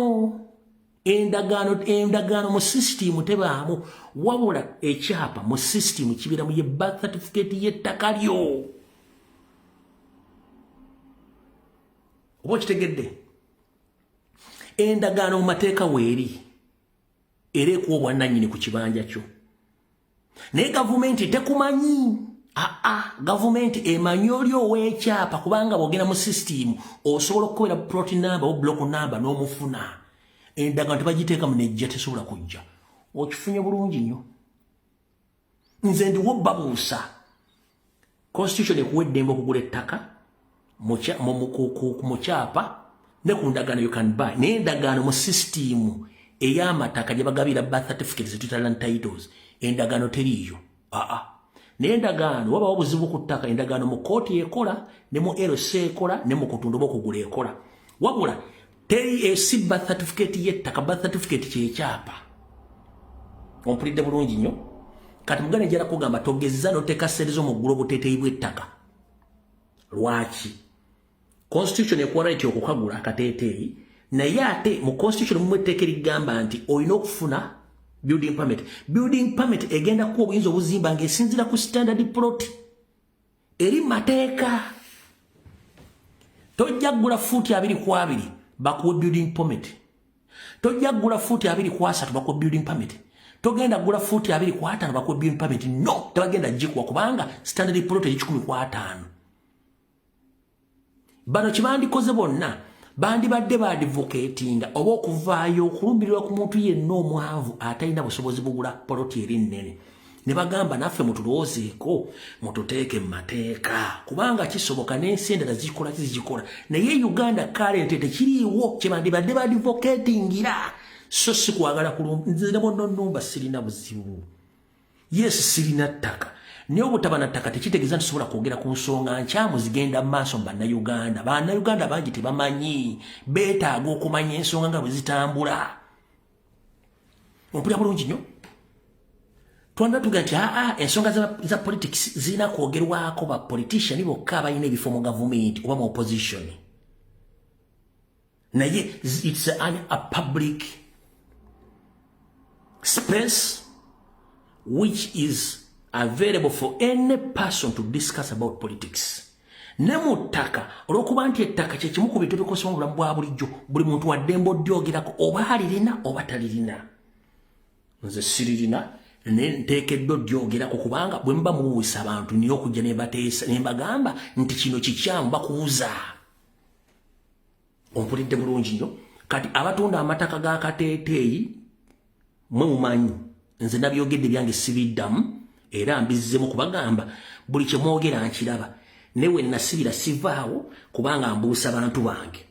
endagaano mu system tebaamu wabula ekyapa mu system kibeera mu ye birth certificate y'ettaka lyo oba okitegedde endagaano mu mateeka weeri era ekuwa obwannannyini ku kibanja kyo naye gavumenti tekumanyi gavumenti emanyi oli ow'ekyapa kubanga bwogenda mu system osobola okukubera plot number o block number n'omufuna endagaano tebagiteeka mu nejja tesobola kujja okifunye bulungi nnyo nze ndiwo babuusa constitution ekuwa eddembe okugula ettaka mu kyapa ne ku ndagaano you can buy naye endagaano mu system ey'amataka gye bagabira birth certificates title titles endagaano teriiyo naye endagaano waba obuzibu ku ttaka endagaano mu kooti ekola ne mu LC ekola ne mu kutundu b'okugula ekola wabula teri si birth certificate y'ettaka birth certificate kyekyapa ompulidde bulungi nnyo kati mugane jala kugamba togezza n'oteeka serezo mu ggulu obuteeteeyi bw'ettaka lwaki constitution ekuwa right okukagula akateeteeyi naye ate mu constitution mu etteeka erigamba nti olina okufuna building permit egenda kuwa obuyinza obuzimba ng'esinzira ku standard plot eri mateeka tojja kugula fuuti 2 bakuwe building permit tojja kugula fuuti 2 bakuwe building permit togenda kugula fuuti 2 bakuwe building permit no tebagenda gikuwa kubanga standard plot eri 15 bano kibandikoze bonna bandibadde baadvocatinga oba okuvaayo okulumbirirwa ku muntu yenna omwavu atalina busobozi bugula poloti eri nnene ne bagamba naffe mutulowoozeeko mututeeke mu mateeka kubanga kisoboka n'ensi endala zikola kizigikola naye Uganda current tekiriiwo kye bandibadde baadvocatingira so si kwagala nze ne bonnonnumba sirina buzibu yes sirina ttaka naye obutaba na ttaka tekitegeeza ntusobola kwogera ku nsonga nkyamu zigenda mu maaso mu bannayuganda bannayuganda bangi tebamanyi beetaaga okumanya ensonga nga bwe zitambula ompulira bulungi nnyo twanda tuga nti ensonga za politics zirina kwogerwako ba politician bokka abalina ebifo mu gavumenti oba mu opposition naye it's a public space which is available for any person to discuss about politics. Ne mu ttaka olw'okuba nti ettaka kye kimu ku bintu ebikosa mu bulamu bwa bulijjo buli muntu waddembe oddyogerako oba alirina oba talirina. Nze siririna ne nteekeddwa oddyogerako kubanga bwe muba mubuusa abantu niyo okujja ne bateesa ne mbagamba nti kino kikyamu bakuuza. Ompulidde bulungi nnyo kati abatunda amataka g'akateeteeyi mwe mumanyi nze nabyogedde byange sibiddamu era mbizzemu kubagamba buli kye mwogera nkiraba newe nasibira sivaawo kubanga mbuusa abantu bange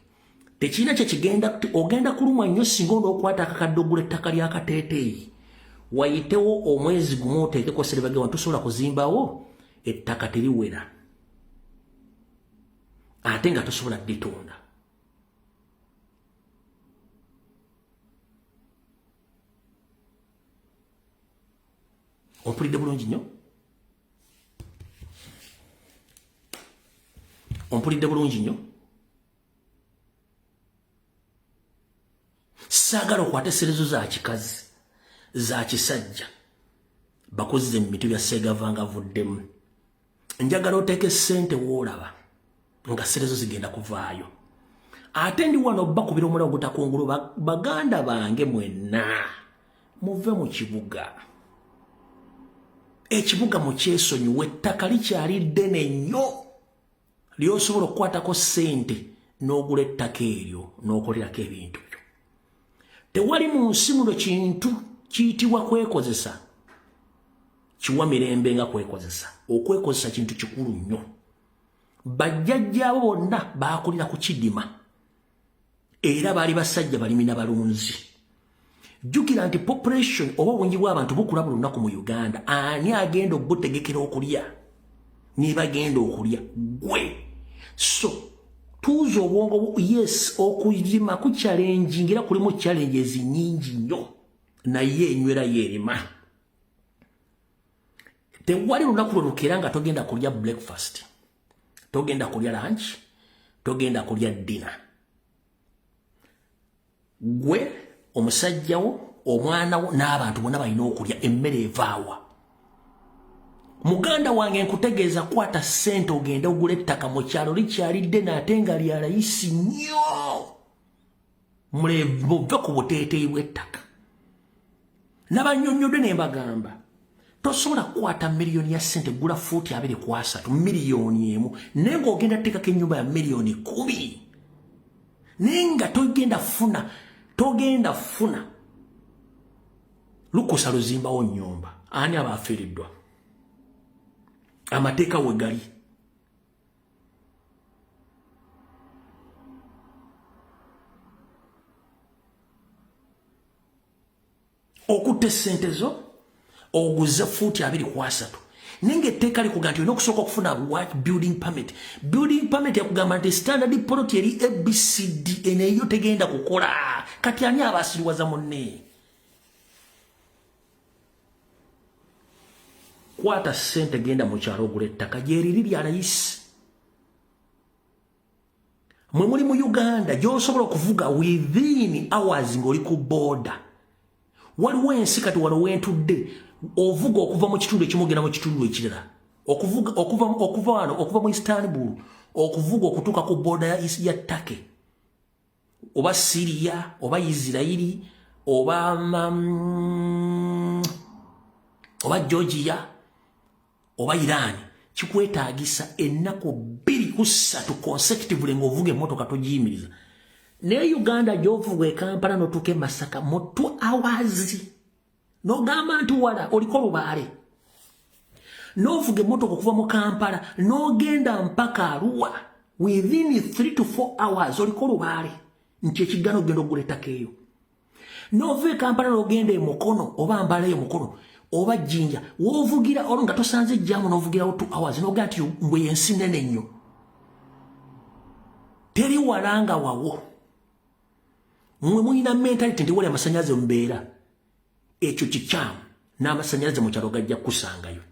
tekirina kye kigenda ogenda kulumwa nnyo singa onookwata akakadde ogula ettaka ly'akateeteeyi wayitewo omwezi gumu oteekeko serebageba tusobola kuzimbawo ettaka teriwera ate nga tosobola dditunda. Ompulidde bulungi nnyo? Ompulidde bulungi nnyo? Saagala okwate serezo za kikazi za kisajja bakozize mu bintu bya Sseegavanga avuddemu. Njagala oteeke ssente w'olaba nga serezo zigenda kuvaayo. Ate ndi wano bakubira omulala ogutakungulu baganda bange mwenna muve mu kibuga. Ekibuga mu kyesonyiwe ettaka likyali ddene nnyo lyosobola okukwatako ssente n'ogula ettaka eryo n'okolerako ebintu byo. Tewali mu nsi muno kintu kiyitibwa kwekozesa kiwa mirembe nga kwekozesa. Okwekozesa kintu kikulu nnyo. Bajjajjaabo bonna baakulira ku kidima era baali basajja balimi na balunzi. Jukira nti population oba obungi bw'abantu bukula buli lunaku mu Uganda. Ani agenda okutegekera okulya? Niba agenda okulya gwe. So tuuza obwongo yes okuzima ku challenge ngira kulimu challenges nyingi nnyo naye enywera yerima. Tewali lunaku lukera nga togenda kulya breakfast, togenda kulya lunch, togenda kulya dinner. Gwe omusajjawo omwanawo n'abantu bonna balina okulya emmere evaawa. Muganda wange nkutegeeza kwata ssente ogenda ogula ettaka mu kyalo likyalidde n'ate nga lya layisi nnyo muve ku buteeteeyi bw'ettaka. N'abannyonnyodde ne mbagamba tosobola kukwata miliyoni ya ssente gula fuuti 23 miliyoni emu naye ng'ogenda tteekako ennyumba ya miliyoni 10 naye nga togenda funa lukusa luzimbawo nnyumba. Ani aba afiiriddwa? amateeka we gali. Okutta ssente zo oguze fuuti 23 nenge etteeka likuga nti olina okusooka okufuna building permit. Building permit yakugamba nti standard plot eri ABCD eneyo tegenda kukola. Kati ani abasiriwaza munne? Kwata ssente genda mu kyalo ogula ettaka gyeriri lya layisi. Mwe muli mu Uganda gy'osobola okuvuga within hours ng'oli ku border. Waliwo ensi kati wano wentudde ovuga okuva mu kitundu ekimu ogenda mu kitundu ekirala. Okuva mu Istanbul okuvuga okutuuka ku border ya Turkey oba Syria oba Israeli oba Georgia oba Iran kikwetaagisa ennaku 2-3 consecutively ng'ovuga emmotoka togiyimiriza. Ne Uganda gy'ovuga e Kampala n'otuuka e Masaka mu 2 hours. N'ogamba nti wala oliko Lubaale. N'ovuga emmotoka okuva mu Kampala n'ogenda mpaka Arua within 3 to 4 hours oliko Lubaale. Nti ekiggana ogenda ogula ettaka eyo. N'ova e Kampala n'ogenda e Mukono oba Mbala eyo Mukono oba Jinja w'ovugira olwo nga tosanze ejjaamu n'ovugirawo 2 hours n'ogamba nti mbwe yensi nnene nnyo. Teri walanga wawo. Mwe mulina mentality nti wali amasannyalaze mbeera. Ekyo kikyamu n'amasannyalaze mu kyalo gajja kusangayo.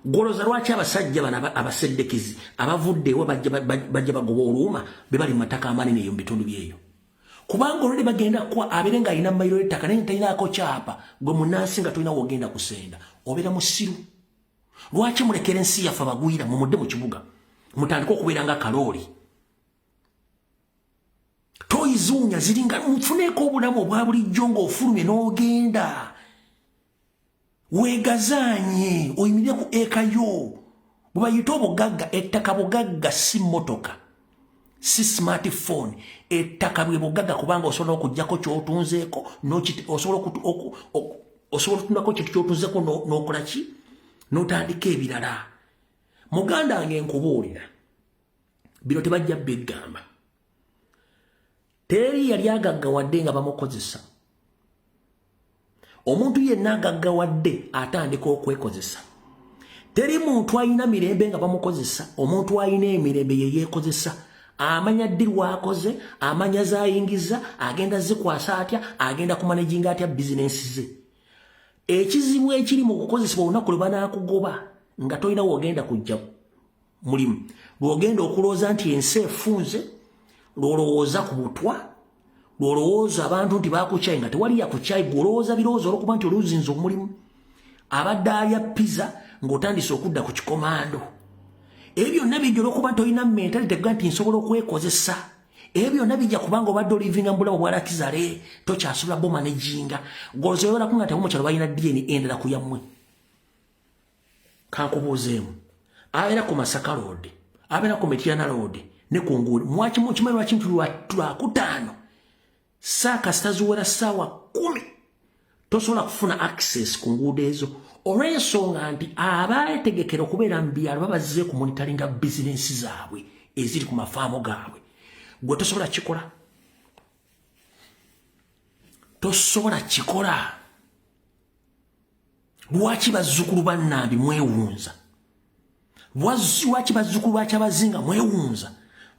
Goloza lwaki abasajja bano abaseddekizi abavuddeewo bajja bagoba oluuma be bali mu mataka amanene eyo mu bitundu byeyo. Kubanga olwedde bagenda kwa abeere ng'alina mayiro y'ettaka naye talinaako kyapa gwe munnansi nga tolina wogenda kusenda obeera musiru. Lwaki mulekera ensi yaffe abagwira mumudde mu kibuga mutandika okubeera nga kalooli? Toyizuunya ziringa nfuneeko obulamu obwa bulijjo ng'ofulumye n'ogenda. Weegazaanye oyimirire ku eka yo. Bwe bayita obugagga, ettaka bugagga si mmotoka si smartphone. Ettaka bwe bugagga kubanga osobola okuggyako ky'otunzeeko osobola okutundako kintu ky'otunzeeko n'okola ki n'otandika ebirala. Muganda wange nkubuulira bino tebajja biggamba. Teri yali agaggawadde nga bamukozesa. Omuntu yenna agaggawadde atandika okwekozesa. Teri muntu alina mirembe nga bamukozesa. Omuntu alina emirembe ye yeekozesa. Amanya ddi lwakoze, amanya zayingiza, agenda zikwasa atya, agenda kumanaginga atya bizinensi ze. Ekizibu ekiri mu kukozesebwa olunaku lwe banaakugoba nga tolina wogenda kujja mulimu. Lwogenda okulowooza nti ensi efunze, lwolowooza ku butwa, lwolowooza abantu nti baakukyayi nga tewali yakukyayi, gwolowooza birowoozo olwokuba nti oluzinza omulimu. Abadde alya pizza ng'otandise okudda ku kikomando. Ebyo byonna bijja olwokuba nti olina mentality ega nti nsobola okwekozesa. Ebyo byonna bijja kubanga obadde olivinga mu bulamu bwa lakizale tokyasobola bomanaginga. Gwolowooza oyagala kunga nti abo mu kyalo balina DNA endala ku yammwe. Kankubuuzeemu. Abeera ku Masaka Road, abeera ku Mityana Road ne ku Nguuli. Mukimanyi lwaki nti lwakutaano saaka zitaziwera ssaawa 10 tosobola kufuna access ku nguudo ezo olw'ensonga nti abaetegekera okubeera mu byalo babazze ku monitoringa bizinensi zaabwe eziri ku mafaamu gaabwe. Gwe tosobola kikola. Tosobola kikola. Lwaki bazzukulu bannambi mwewunza? Lwaki bazzukulu bakyabazinga mwewunza?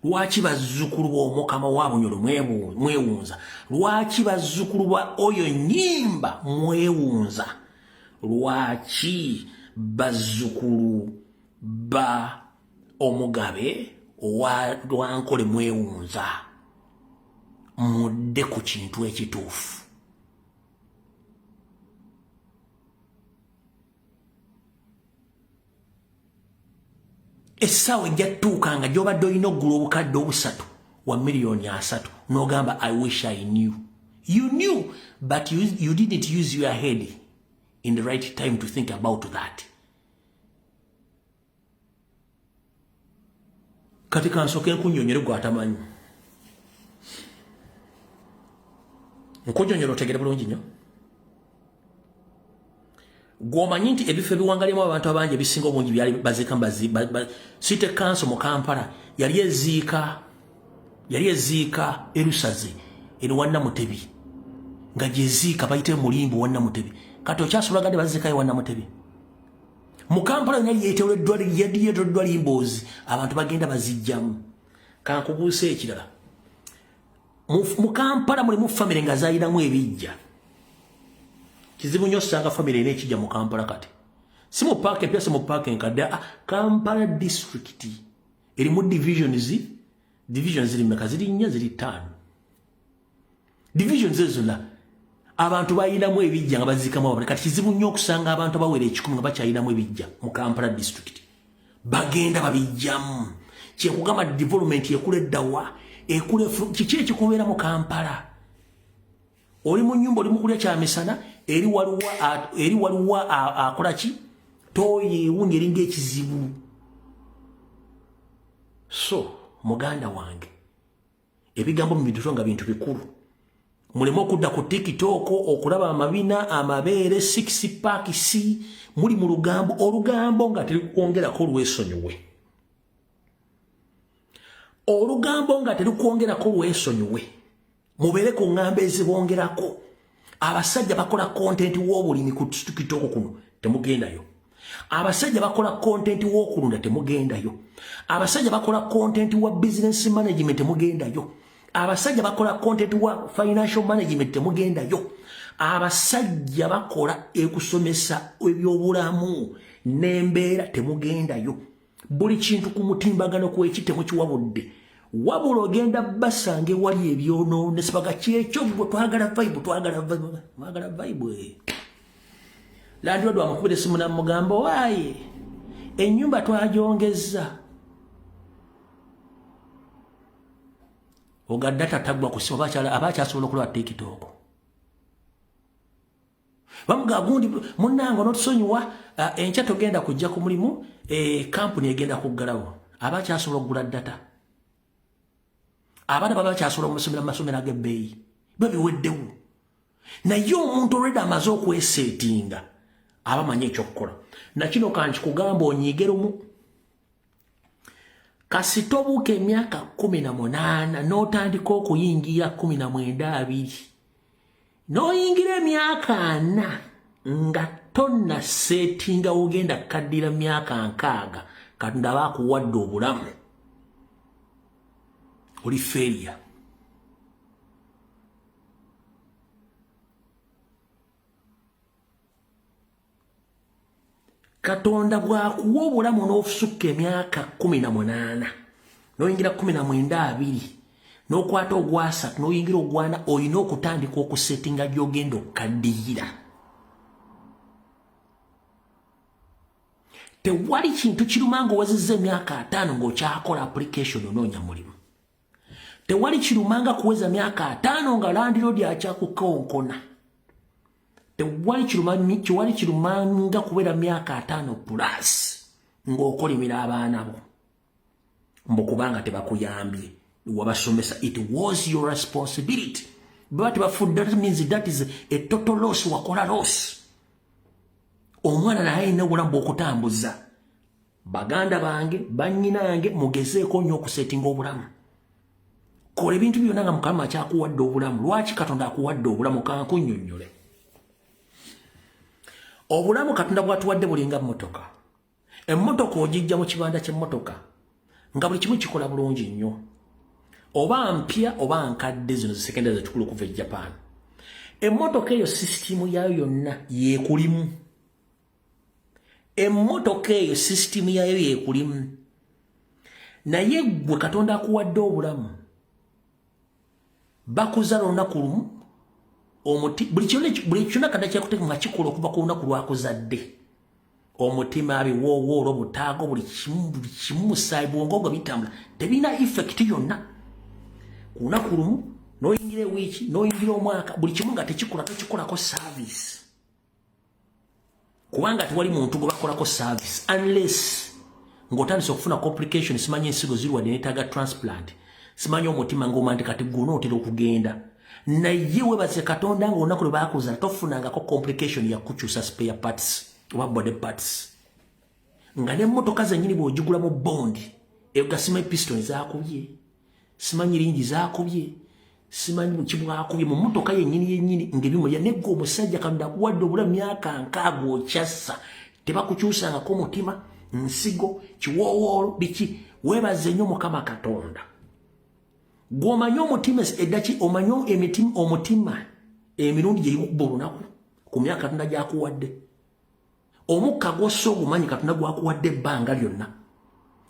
Lwaki bazzukulu b'omukama wa Bunyoro mwewunza? Lwaki bazzukulu ba oyo Nnyimba mwewunza? Lwaki bazzukulu ba Omugabe owa Lwankole mwewunza? Mudde ku kintu ekituufu. Essaawa ejjatuuka nga gy'obadde olina oggula obukadde 3 wa $3 n'ogamba I wish I knew. You knew, but you didn't use your head in the right time to think about that. Kati kansooke nkunnyonnyole gwe atamanyi. Nkunnyonnyole otegere bulungi nnyo. Gwomanyi nti ebifo ebiwangalimu abantu abangi ebisinga obungi byali baziika City Council mu Kampala yali eziika erusaze eri wanna Mutebi nga gyeziika bayite mulimbo wanna Mutebi kati okyasobola gadde baziikayo wanna Mutebi mu Kampala yali yeetooloddwa limboozi abantu bagenda bazijjamu kankubuuse ekirala mu Kampala mulimu famire nga zaayinamu ebijja kizibu nnyo osanga famire ena ekijja mu Kampala kati si mu paaka empya si mu paaka enkadde Kampala district erimu divisions ziri mmeka ziri 4 ziri 5 divisions ezo zonna abantu bayinamu ebijja nga baziikamu ababale kati kizibu nnyo okusanga abantu abawera 10 nga bakyayinamu ebijja mu Kampala district bagenda babijjamu kyekugamba development ekula eddawa ekula kiki ekikubeera mu Kampala oli mu nnyumba oli mukulya kyamisana eri waliwo akola ki toyeewunya eringa ekizibu so muganda wange ebigambo mu bintu nga bintu bikulu mulimo okudda ku TikTok okulaba amabina amabeere 6 pack C muli mu olugambo nga terikukwongerako lwesonyiwe olugambo nga terikukwongerako lwesonyiwe mubeere ku ngamba ezibongerako abasajja bakola content w'obulimi ku TikTok kuno temugendayo abasajja bakola content w'okulunda temugendayo abasajja bakola content wa business management temugendayo abasajja bakola content wa financial management temugendayo abasajja bakola ekusomesa ebyobulamu n'embeera temugendayo buli kintu ku mutimbagano kweki temukiwabudde wabula ogenda basange wali ebyonoone sibaga kyekyo gwe twagala vibe landlord wamukubira essimu namugambo waaye ennyumba twagyongeza ogadde tatagwa ku simu abakyasobola okulaba TikTok bamuga gundi munnange onotusonyiwa enkya togenda kujja ku mulimu kampuni egenda kuggalawo abakyasobola okugula data abaana baba bakyasobola omusomera mu masomero ag'ebbeeyi babiweddewo naye omuntu olwedde amaze okweseetinga abamanyi ekyokukola nakino kankikugamba onyigerumu kasita obuuka emyaka 18 n'otandika okuyingira 19-20 n'oyingira emyaka 4 nga tonna seetinga ogenda kukaddira myaka 6 katonda baakuwadde obulamu oli failure katonda bwakuwa obulamu n'okusukka emyaka 18 n'oyingira 19-20 n'okwata ogwasatu n'oyingira ogwana olina okutandika okusetinga gy'ogenda okukaddiira tewali kintu kiruma ng'owezezza emyaka 5 ng'okyakola application onoonya mulimu tewali kirumanga kuweza myaka 5 nga landlord akyakukonkona tewali kirumanga kubeera myaka 5 plus ng'okolimira abaana bo mbokubanga tebakuyambye wabasomesa it was your responsibility but tebafudde that means that is a total loss wakola loss omwana naye alina obulamu bw'okutambuza baganda bange bannyina yange mugezeeko nnyo okusetinga obulamu kola ebintu byonna nga mukama akyakuwadde obulamu lwaki katonda akuwadde obulamu kankunnyonnyole obulamu katonda bwatuwadde bulinga mmotoka emmotoka ogijja mu kibanda ky'emmotoka nga buli kimu kikola bulungi nnyo oba mpya oba nkadde zino zisekendera zetukulu okuva e Japan emmotoka eyo sisitimu yayo yonna yeekulimu emmotoka eyo sisitimu yayo yeekulimu naye gwe katonda akuwadde obulamu bakuza lunaku lumu omuti buli kyonna kadda kyakuteeka nga kikola okuva ku lunaku lwakuzadde omutima abiwoowo olw'obutaago buli kimu musaayi bwongo nga bitambula tebirina effect yonna ku lunaku lumu n'oyingira ewiiki n'oyingira omwaka buli kimu nga tekikola tokikolako service kubanga tewali muntu gwe bakolako service unless ng'otandise okufuna complication simanyi ensigo ziri wadde neetaaga transplant simanyi omutima ng'omandi kati gwona otera okugenda naye webaze Katonda nga olunaku lwe bakuza tofunangako complication ya kukyusa spare parts oba body parts nga n'emmotoka zennyini bw'ogigula mu bondi egasima piston zaakubye simanyi lingi zaakubye simanyi mukibwakubye mu mmotoka yennyini ng'ebimulya negga omusajja Katonda akuwadde obulamu myaka nkaaga okyassa tebakukyusangako mutima nsigo kiwoowoolo biki webaze nnyo Mukama Katonda gw'omanyi omutima eddaki omanyi omutima emirundi gye gikukuba olunaku ku myaka Katonda gy'akuwadde omukka gw'ossa ogumanyi Katonda gwakuwadde ebbanga lyonna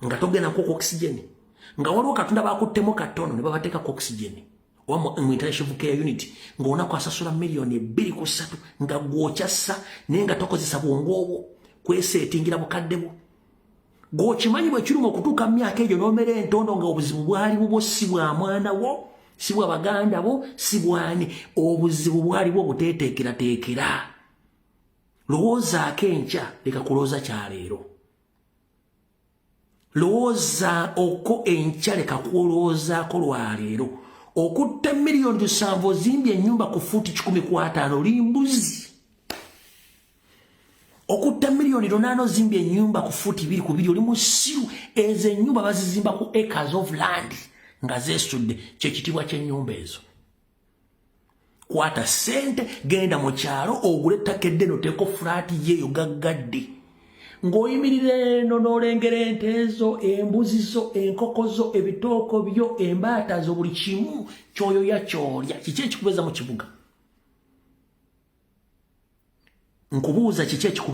nga togendako ku oxygen nga waliwo Katonda bakuttemu katono ne babateekako oxygen oba mu intensive care unit ng'olunaku asasula $2.3 nga gw'okyassa naye nga tokozesa bwongo obwo kweseetingira bukadde bwo gw'okimanyi bwe kiruma okutuuka mu myaka egyo n'omera entondo nga obuzibu bwali bubwo si bwa mwana wo si bwa baganda bo si bwani obuzibu bwali bwo buteeteekerateekera lowoozaako enkya leka kulowooza kyaleero lowooza oko enkya leka kulowoozaako lwaleero okutta $7,000,000 ozimbye ennyumba ku fuuti 15 oli mbuzi okutta $8,000,000 ozimbye ennyumba ku fuuti 2 oli musiru ezo ennyumba bazizimba ku acres of land nga zeesudde kyekitibwa ky'ennyumba ezo kwata sente genda mu kyalo ogule ettaka eddene oteeko fulaati yeeyo gaggadde ng'oyimirira eno n'olengera ente ezo embuzi zo enkoko zo ebitooko byo embaata zo buli kimu kyoyoya kyolya kiki ekikubeza mu kibuga nkubuuza kiki